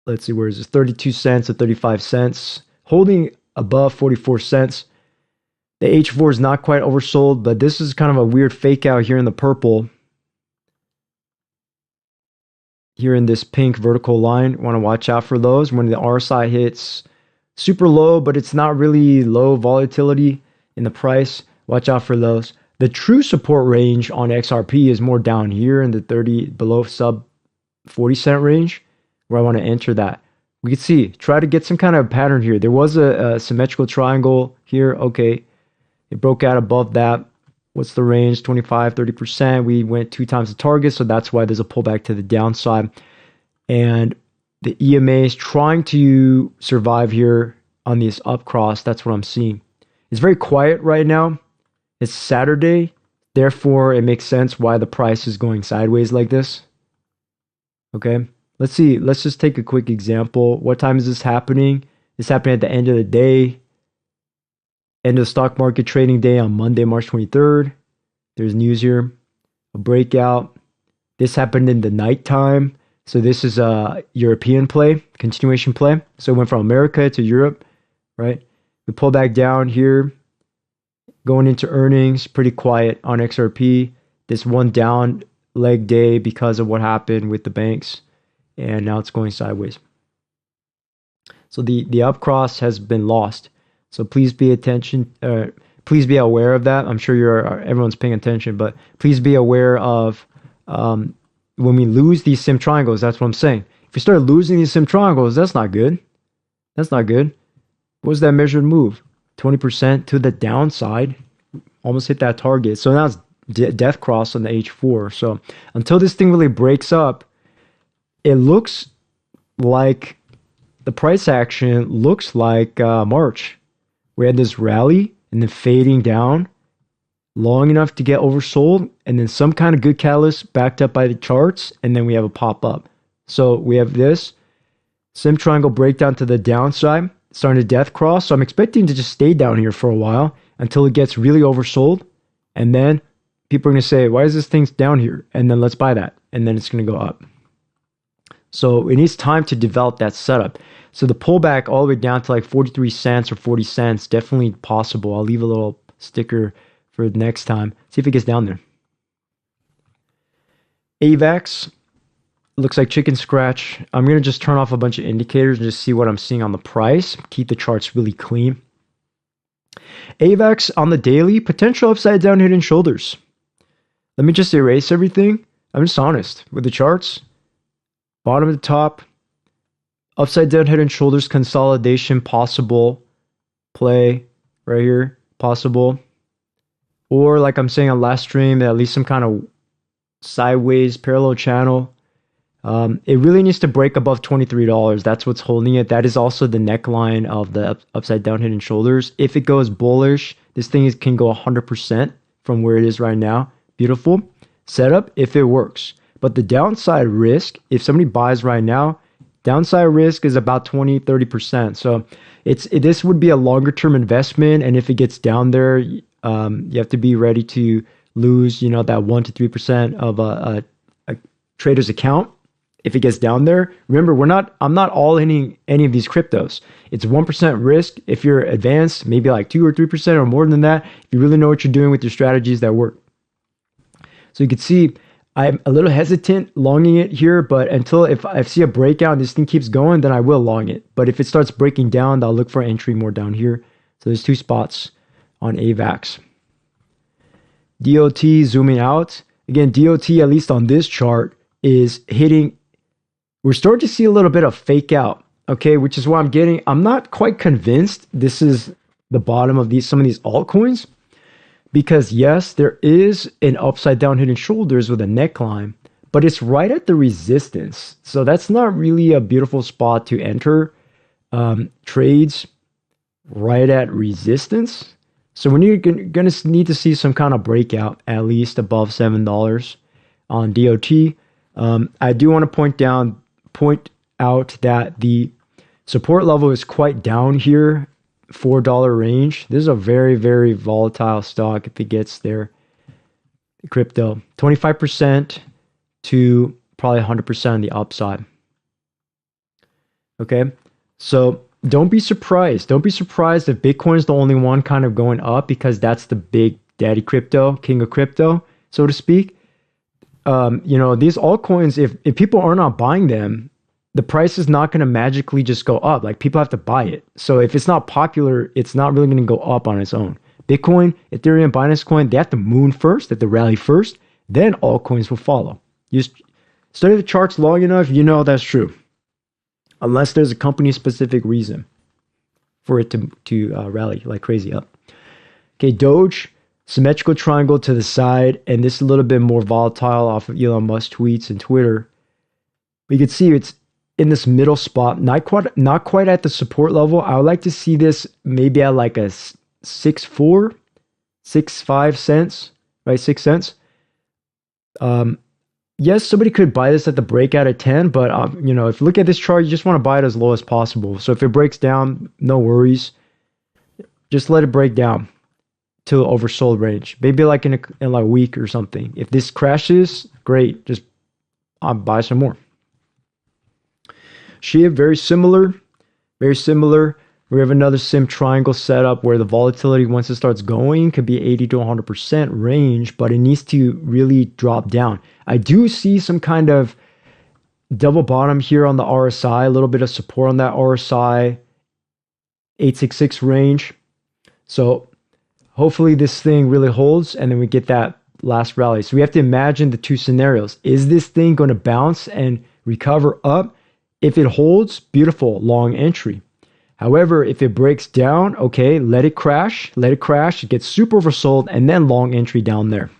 Let's see, where is this? 32 cents to 35 cents. Holding above 44 cents. The H4 is not quite oversold, but this is kind of a weird fake out here in the purple. Here in this pink vertical line. Want to watch out for those when the RSI hits super low, but it's not really low volatility in the price. Watch out for those. The true support range on XRP is more down here in the 30 below sub 40 cent range, where I want to enter that. We can see, try to get some kind of pattern here. There was a symmetrical triangle here. Okay, it broke out above that. What's the range? 25, 30%. We went 2 times the target, so that's why there's a pullback to the downside. And the EMA is trying to survive here on this up cross. That's what I'm seeing. It's very quiet right now. It's Saturday. Therefore, it makes sense why the price is going sideways like this. Okay, let's see. Let's just take a quick example. What time is this happening? It's happening at the end of the day. End of the stock market trading day on Monday, March 23rd. There's news here. A breakout. This happened in the nighttime. So this is a European play, continuation play. So it went from America to Europe, right? We pull back down here, going into earnings, pretty quiet on XRP. This one down leg day because of what happened with the banks, and now it's going sideways. So the up cross has been lost. So please be please be aware of that. I'm sure everyone's paying attention, but please be aware of when we lose these sim triangles. That's what I'm saying. If you start losing these sim triangles, that's not good. That's not good. What was that measured move? 20% to the downside. Almost hit that target. So now it's death cross on the H4. So until this thing really breaks up, it looks like the price action looks like March. We had this rally and then fading down long enough to get oversold, and then some kind of good catalyst backed up by the charts, and then we have a pop up. So we have this sim triangle breakdown to the downside, starting to death cross. So I'm expecting to just stay down here for a while until it gets really oversold, and then people are going to say, why is this thing down here? And then let's buy that, and then it's going to go up. So it needs time to develop that setup. So the pullback all the way down to like 43 cents or 40 cents, definitely possible. I'll leave a little sticker for the next time. See if it gets down there. AVAX looks like chicken scratch. I'm going to just turn off a bunch of indicators and just see what I'm seeing on the price. Keep the charts really clean. AVAX on the daily, potential upside down head and shoulders. Let me just erase everything. I'm just honest with the charts. Bottom to top, upside down head and shoulders consolidation possible. Play right here, possible. Or like I'm saying on last stream, at least some kind of sideways parallel channel. It really needs to break above $23. That's what's holding it. That is also the neckline of the upside down head and shoulders. If it goes bullish, this thing can go 100% from where it is right now. Beautiful setup if it works. But the downside risk, if somebody buys right now, downside risk is about 20-30%. So this would be a longer term investment. And if it gets down there, you have to be ready to lose, that 1 to 3% of a trader's account. If it gets down there, remember, I'm not all in any of these cryptos. It's 1% risk. If you're advanced, maybe like 2 or 3% or more than that, if you really know what you're doing with your strategies that work. So you can see I'm a little hesitant longing it here, but until if I see a breakout and this thing keeps going, then I will long it. But if it starts breaking down, I'll look for entry more down here. So there's 2 spots on AVAX. DOT zooming out. Again, DOT, at least on this chart, is hitting. We're starting to see a little bit of fake out, okay, which is why I'm not quite convinced this is the bottom of some of these altcoins. Because yes, there is an upside down head and shoulders with a neckline, but it's right at the resistance. So that's not really a beautiful spot to enter trades right at resistance. So we're going to need to see some kind of breakout at least above $7 on DOT. I do want to point out that the support level is quite down here. $4 range. This is a very, very volatile stock if it gets there. Crypto, 25% to probably 100% on the upside. Okay, so don't be surprised. Don't be surprised if Bitcoin is the only one kind of going up, because that's the big daddy crypto, king of crypto, so to speak. These altcoins, if people are not buying them, the price is not going to magically just go up. Like, people have to buy it. So if it's not popular, it's not really going to go up on its own. Bitcoin, Ethereum, Binance Coin, they have to moon first, they have to rally first, then all coins will follow. You study the charts long enough, that's true. Unless there's a company-specific reason for it to rally like crazy up. Okay, Doge, symmetrical triangle to the side, and this is a little bit more volatile off of Elon Musk tweets and Twitter. But you can see it's in this middle spot, not quite at the support level. I would like to see this maybe at like a 6.5 cents, right? 6 cents. Yes, somebody could buy this at the breakout at 10, but if you look at this chart, you just want to buy it as low as possible. So if it breaks down, no worries. Just let it break down to oversold range. Maybe like in like a week or something. If this crashes, great. Just buy some more. SHIB, very similar, very similar. We have another sim triangle setup where the volatility, once it starts going, could be 80 to 100% range, but it needs to really drop down. I do see some kind of double bottom here on the RSI, a little bit of support on that RSI 866 range. So hopefully this thing really holds and then we get that last rally. So we have to imagine the two scenarios. Is this thing going to bounce and recover up? If it holds, beautiful, long entry. However, if it breaks down, okay, let it crash, it gets super oversold, and then long entry down there.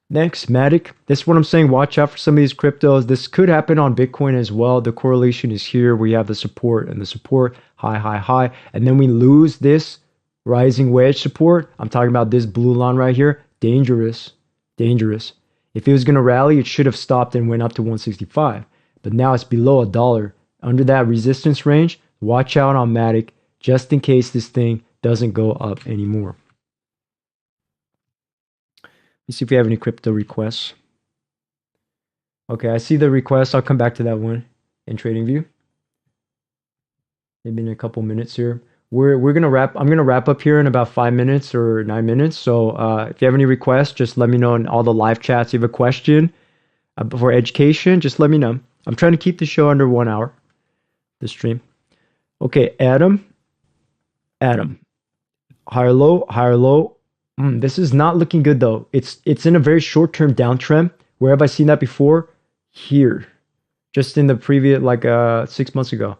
Next, Matic. This is what I'm saying. Watch out for some of these cryptos. This could happen on Bitcoin as well. The correlation is here. We have the support and the support, high, high, high. And then we lose this rising wedge support. I'm talking about this blue line right here. Dangerous, dangerous. If it was going to rally, it should have stopped and went up to 165. But now it's below $1. Under that resistance range, watch out on Matic just in case this thing doesn't go up anymore. Let's see if we have any crypto requests. Okay, I see the request. I'll come back to that one in TradingView. Maybe in a couple minutes here. We're gonna wrap. I'm gonna wrap up here in about 5 minutes or 9 minutes. So if you have any requests, just let me know in all the live chats. If you have a question for education, just let me know. I'm trying to keep the show under 1 hour. The stream. Okay, Adam. Higher low, higher low. This is not looking good though. It's in a very short-term downtrend. Where have I seen that before? Here. Just in the previous, like 6 months ago.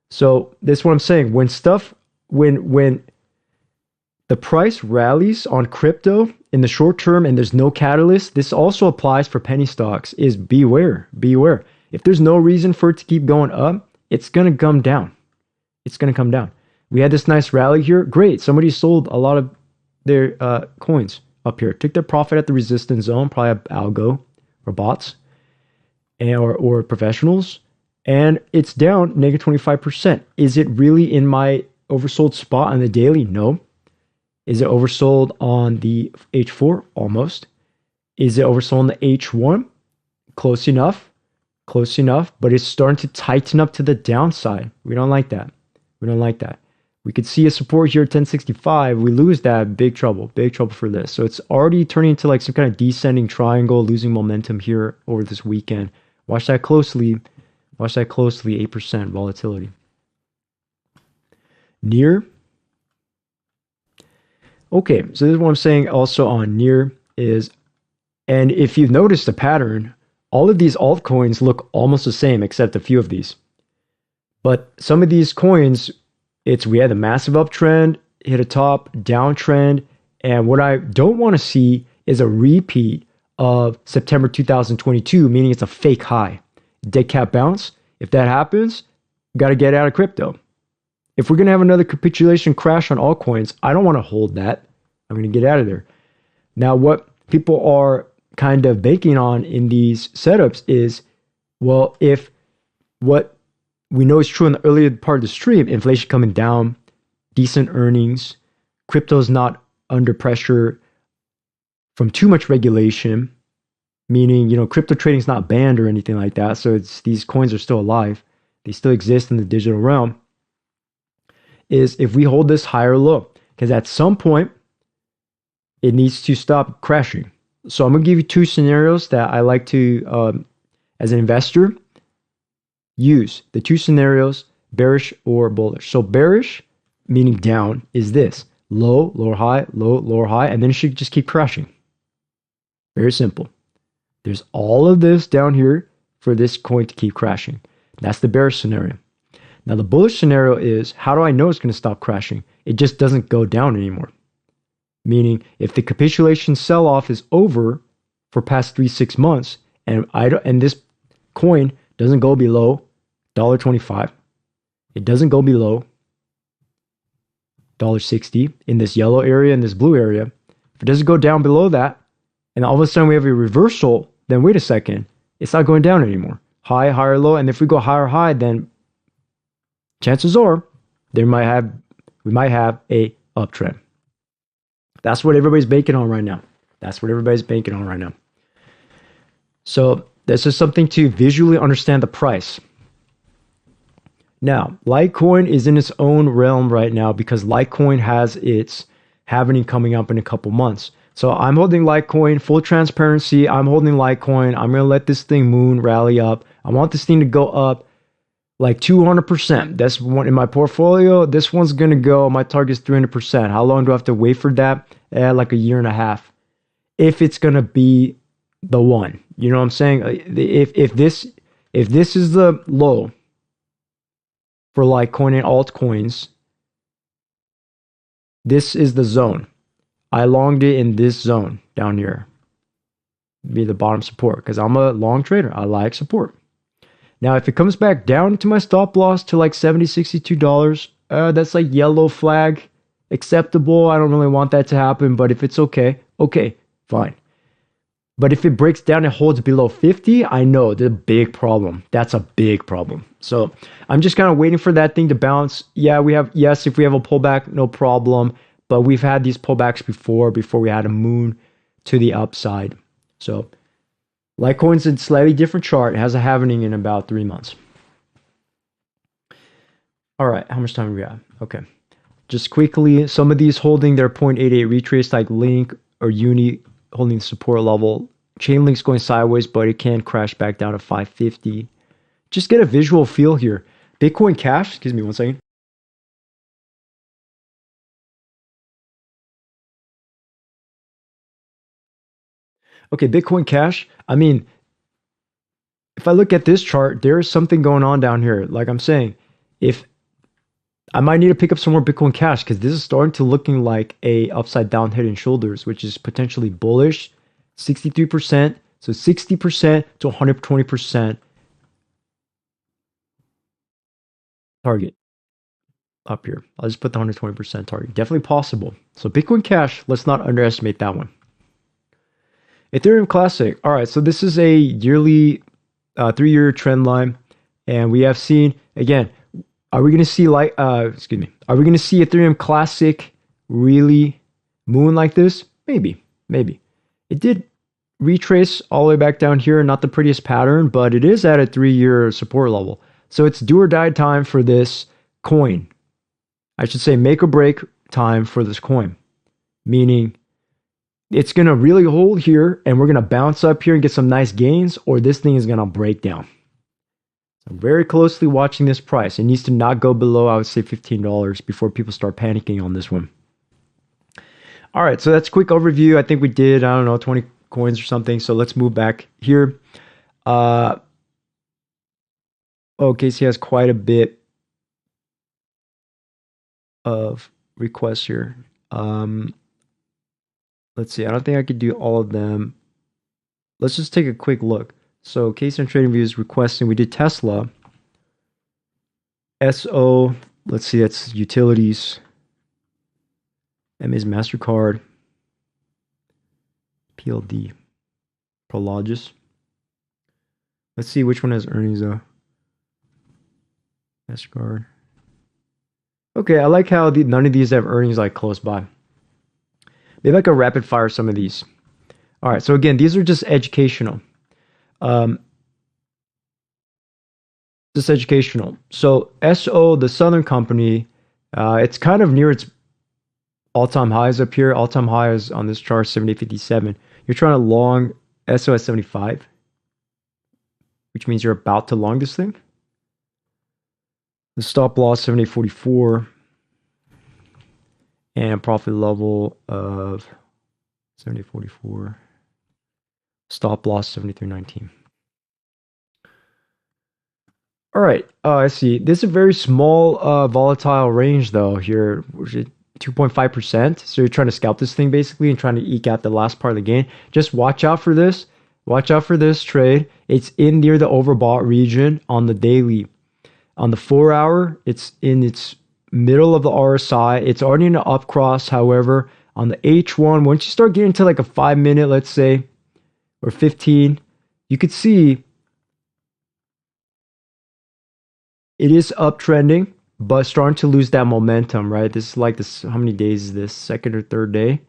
So this is what I'm saying. When the price rallies on crypto in the short term and there's no catalyst, this also applies for penny stocks, is beware. If there's no reason for it to keep going up, it's going to come down. It's going to come down. We had this nice rally here. Great. Somebody sold a lot of their coins up here. Took their profit at the resistance zone, probably algo or bots or professionals. And it's down negative 25%. Is it really in my oversold spot on the daily? No. Is it oversold on the H4? Almost. Is it oversold on the H1? Close enough. Close enough, but it's starting to tighten up to the downside. We don't like that. We don't like that. We could see a support here at 1065. We lose that, big trouble for this. So it's already turning into like some kind of descending triangle, losing momentum here over this weekend. Watch that closely. Watch that closely, 8% volatility. Near. Okay, so this is what I'm saying also on Near is, and if you've noticed the pattern, all of these altcoins look almost the same except a few of these. But some of these coins, we had a massive uptrend, hit a top, downtrend, and what I don't want to see is a repeat of September 2022, meaning it's a fake high. Dead cat bounce. If that happens, got to get out of crypto. If we're going to have another capitulation crash on altcoins, I don't want to hold that. I'm going to get out of there. Now, what people are kind of banking on in these setups is, well, if what we know is true in the earlier part of the stream, inflation coming down, decent earnings, crypto's not under pressure from too much regulation, meaning, crypto trading is not banned or anything like that. So these coins are still alive. They still exist in the digital realm. Is if we hold this higher low, because at some point it needs to stop crashing. So I'm going to give you two scenarios that I like to, as an investor, use. The two scenarios, bearish or bullish. So bearish, meaning down, is this. Low, lower, high, low, lower, high, and then it should just keep crashing. Very simple. There's all of this down here for this coin to keep crashing. That's the bearish scenario. Now the bullish scenario is, how do I know it's going to stop crashing? It just doesn't go down anymore. Meaning, if the capitulation sell-off is over for past 3-6 months, and this coin doesn't go below $1.25, it doesn't go below $1.60 in this yellow area and this blue area. If it doesn't go down below that, and all of a sudden we have a reversal, then wait a second, it's not going down anymore. High, higher, low, and if we go higher, high, then chances are we might have a uptrend. That's what everybody's banking on right now. So This is something to visually understand the price. Now, Litecoin is in its own realm right now because Litecoin has its halving coming up in a couple months. So I'm holding Litecoin, full transparency. I'm holding Litecoin. I'm going to let this thing moon rally up. I want this thing to go up like 200%. That's one in my portfolio. This one's going to go, my target is 300%. How long do I have to wait for that? Like a year and a half. If it's going to be the one, you know what I'm saying? If this is the low for Litecoin and altcoins, this is the zone. I longed it in this zone down here. Be the bottom support because I'm a long trader. I like support. Now, if it comes back down to my stop loss to like $70, $62, that's like yellow flag, acceptable. I don't really want that to happen, but if it's okay, fine. But if it breaks down and holds below 50, I know there's a big problem. That's a big problem. So I'm just kind of waiting for that thing to bounce. Yeah, if we have a pullback, no problem. But we've had these pullbacks before we had a moon to the upside. So Litecoin's a slightly different chart. It has a halving in about 3 months. All right, how much time do we have? Okay. Just quickly, some of these holding their 0.88 retrace like Link or Uni holding the support level. Chainlink's going sideways, but it can crash back down to 550. Just get a visual feel here. Bitcoin Cash, excuse me one second. Okay, Bitcoin Cash, I mean, if I look at this chart, there is something going on down here. Like I'm saying, if I might need to pick up some more Bitcoin Cash because this is starting to looking like a upside down head and shoulders, which is potentially bullish. 63%, so 60% to 120% target up here. I'll just put the 120% target. Definitely possible. So Bitcoin Cash, let's not underestimate that one. Ethereum Classic. All right, so this is a yearly 3-year trend line, and we have seen again. Are we going to see Are we going to see Ethereum Classic really moon like this? Maybe. It did retrace all the way back down here. Not the prettiest pattern, but it is at a 3-year support level. So it's do or die time for this coin. I should say make or break time for this coin. Meaning it's going to really hold here and we're going to bounce up here and get some nice gains, or this thing is going to break down. I'm very closely watching this price. It needs to not go below, I would say, $15 before people start panicking on this one. All right, so that's a quick overview. I think we did, 20 coins or something. So let's move back here. Casey has quite a bit of requests here. Let's see. I don't think I could do all of them. Let's just take a quick look. So Casey on Trading Views requesting, we did Tesla. SO, let's see, that's utilities. M is MasterCard. PLD. Prologis. Let's see which one has earnings though. MasterCard. Okay, I like how none of these have earnings like close by. Maybe I could rapid fire some of these. All right, so again, these are just educational. Just educational. So SO, the Southern Company, it's kind of near its all-time highs up here. All-time high is on this chart, 70.57. You're trying to long SO at 75, which means you're about to long this thing. The stop loss 78.44 and profit level of 70.44. Stop loss 73.19. All right, I see. This is a very small volatile range though here, which is 2.5%. So you're trying to scalp this thing basically and trying to eke out the last part of the gain. Just watch out for this. Watch out for this trade. It's in near the overbought region on the daily. On the 4-hour, it's in its middle of the RSI. It's already in an up cross. However, on the H1, once you start getting to like a 5-minute, let's say, or 15, you could see it is uptrending, but starting to lose that momentum, right? This is like this, how many days is this? Second or third day?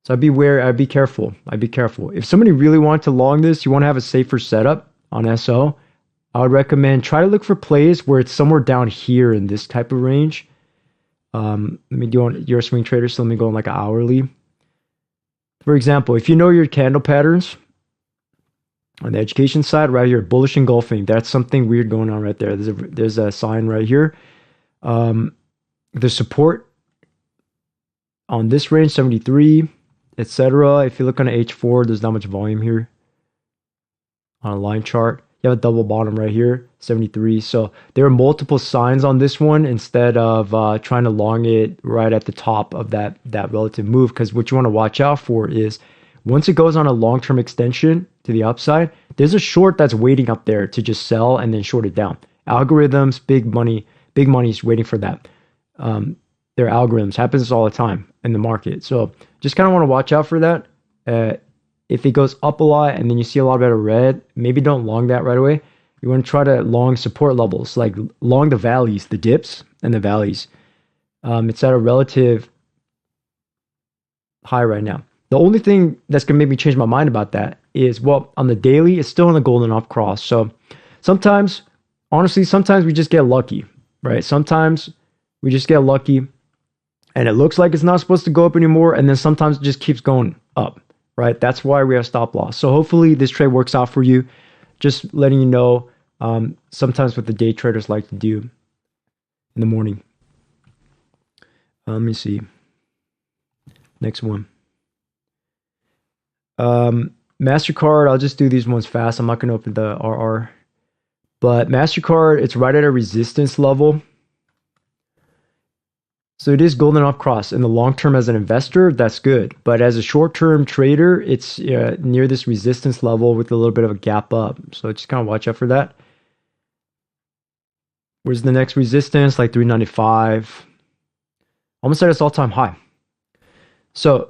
So I'd be wary, I'd be careful. I'd be careful. If somebody really wanted to long this, you want to have a safer setup on SO, I would recommend try to look for plays where it's somewhere down here in this type of range. Let me do on your swing trader, so let me go on like an hourly. For example, if you know your candle patterns on the education side, right here, bullish engulfing, that's something weird going on right there. There's a sign right here. The support on this range, 73, etc. If you look on an H4, there's not much volume here. On a line chart, you have a double bottom right here, 73. So there are multiple signs on this one instead of trying to long it right at the top of that relative move. Because what you want to watch out for is once it goes on a long-term extension to the upside, there's a short that's waiting up there to just sell and then short it down. Algorithms, big money is waiting for that. Their algorithms happens all the time in the market. So just kind of want to watch out for that. If it goes up a lot and then you see a lot of red, maybe don't long that right away. You want to try to long support levels, like long the valleys, the dips and the valleys. It's at a relative high right now. The only thing that's going to make me change my mind about that is, well, on the daily, it's still in the golden up cross. So sometimes, honestly, sometimes we just get lucky, right? Sometimes we just get lucky and it looks like it's not supposed to go up anymore. And then sometimes it just keeps going up, right? That's why we have stop loss. So hopefully this trade works out for you. Just letting you know, sometimes what the day traders like to do in the morning. Let me see. Next one. MasterCard, I'll just do these ones fast. I'm not going to open the RR. But MasterCard, it's right at a resistance level. So it is golden up cross. In the long term as an investor, that's good. But as a short-term trader, it's near this resistance level with a little bit of a gap up. So just kind of watch out for that. Where's the next resistance? Like 395. Almost at its all-time high. So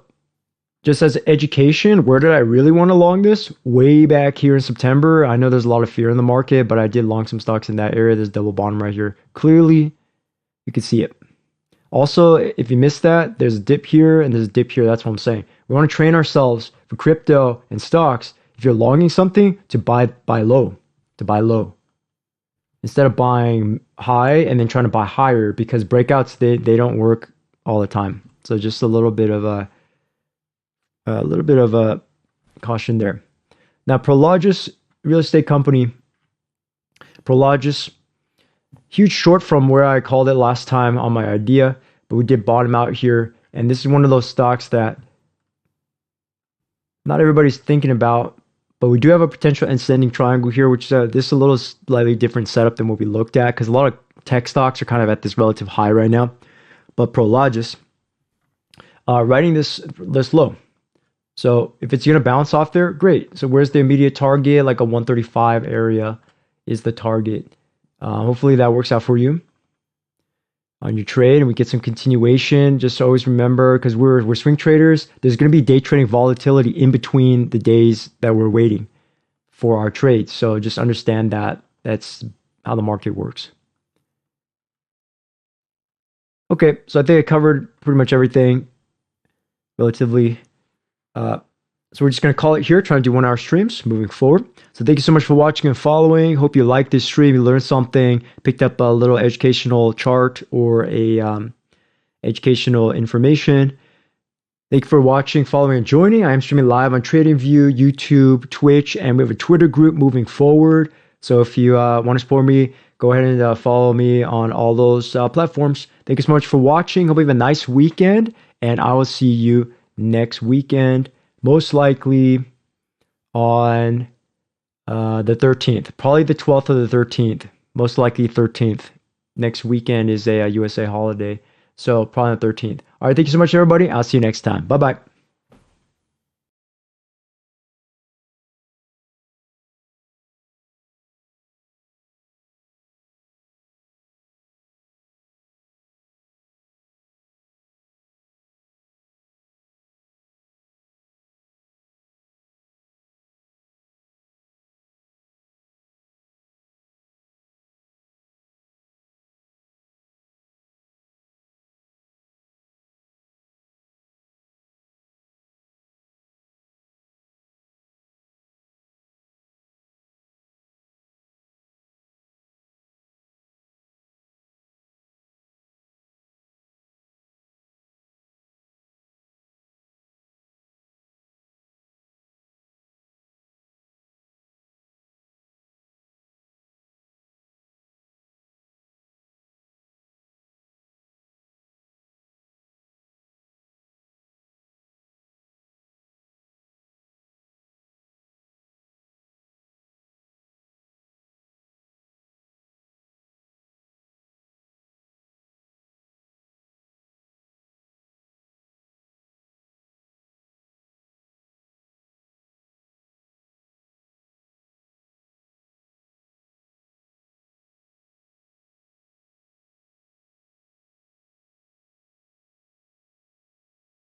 just as education, where did I really want to long this? Way back here in September. I know there's a lot of fear in the market, but I did long some stocks in that area. There's double bottom right here. Clearly, you can see it. Also, if you missed that, there's a dip here and there's a dip here. That's what I'm saying. We want to train ourselves for crypto and stocks. If you're longing something, to buy low, instead of buying high and then trying to buy higher, because breakouts, they don't work all the time. So just a little bit of a caution there. Now, Prologis real estate company, Prologis, huge short from where I called it last time on my idea, but we did bottom out here. And this is one of those stocks that not everybody's thinking about, but we do have a potential ascending triangle here, which is this is a little slightly different setup than what we looked at, because a lot of tech stocks are kind of at this relative high right now. But Prologis, writing this low. So if it's going to bounce off there, great. So where's the immediate target? Like a 135 area is the target. Hopefully that works out for you on your trade and we get some continuation. Just always remember, because we're swing traders, there's going to be day trading volatility in between the days that we're waiting for our trades. So just understand that that's how the market works. Okay, so I think I covered pretty much everything relatively. So we're just going to call it here, trying to do 1 hour streams moving forward. So thank you so much for watching and following. Hope you liked this stream. You learned something, picked up a little educational chart or a educational information. Thank you for watching, following, and joining. I am streaming live on TradingView, YouTube, Twitch, and we have a Twitter group moving forward. So if you want to support me, go ahead and follow me on all those platforms. Thank you so much for watching. Hope you have a nice weekend, and I will see you next weekend, most likely on the 13th, probably the 12th or the 13th, most likely 13th. Next weekend is a USA holiday, so probably the 13th. All right, thank you so much, everybody. I'll see you next time. Bye-bye.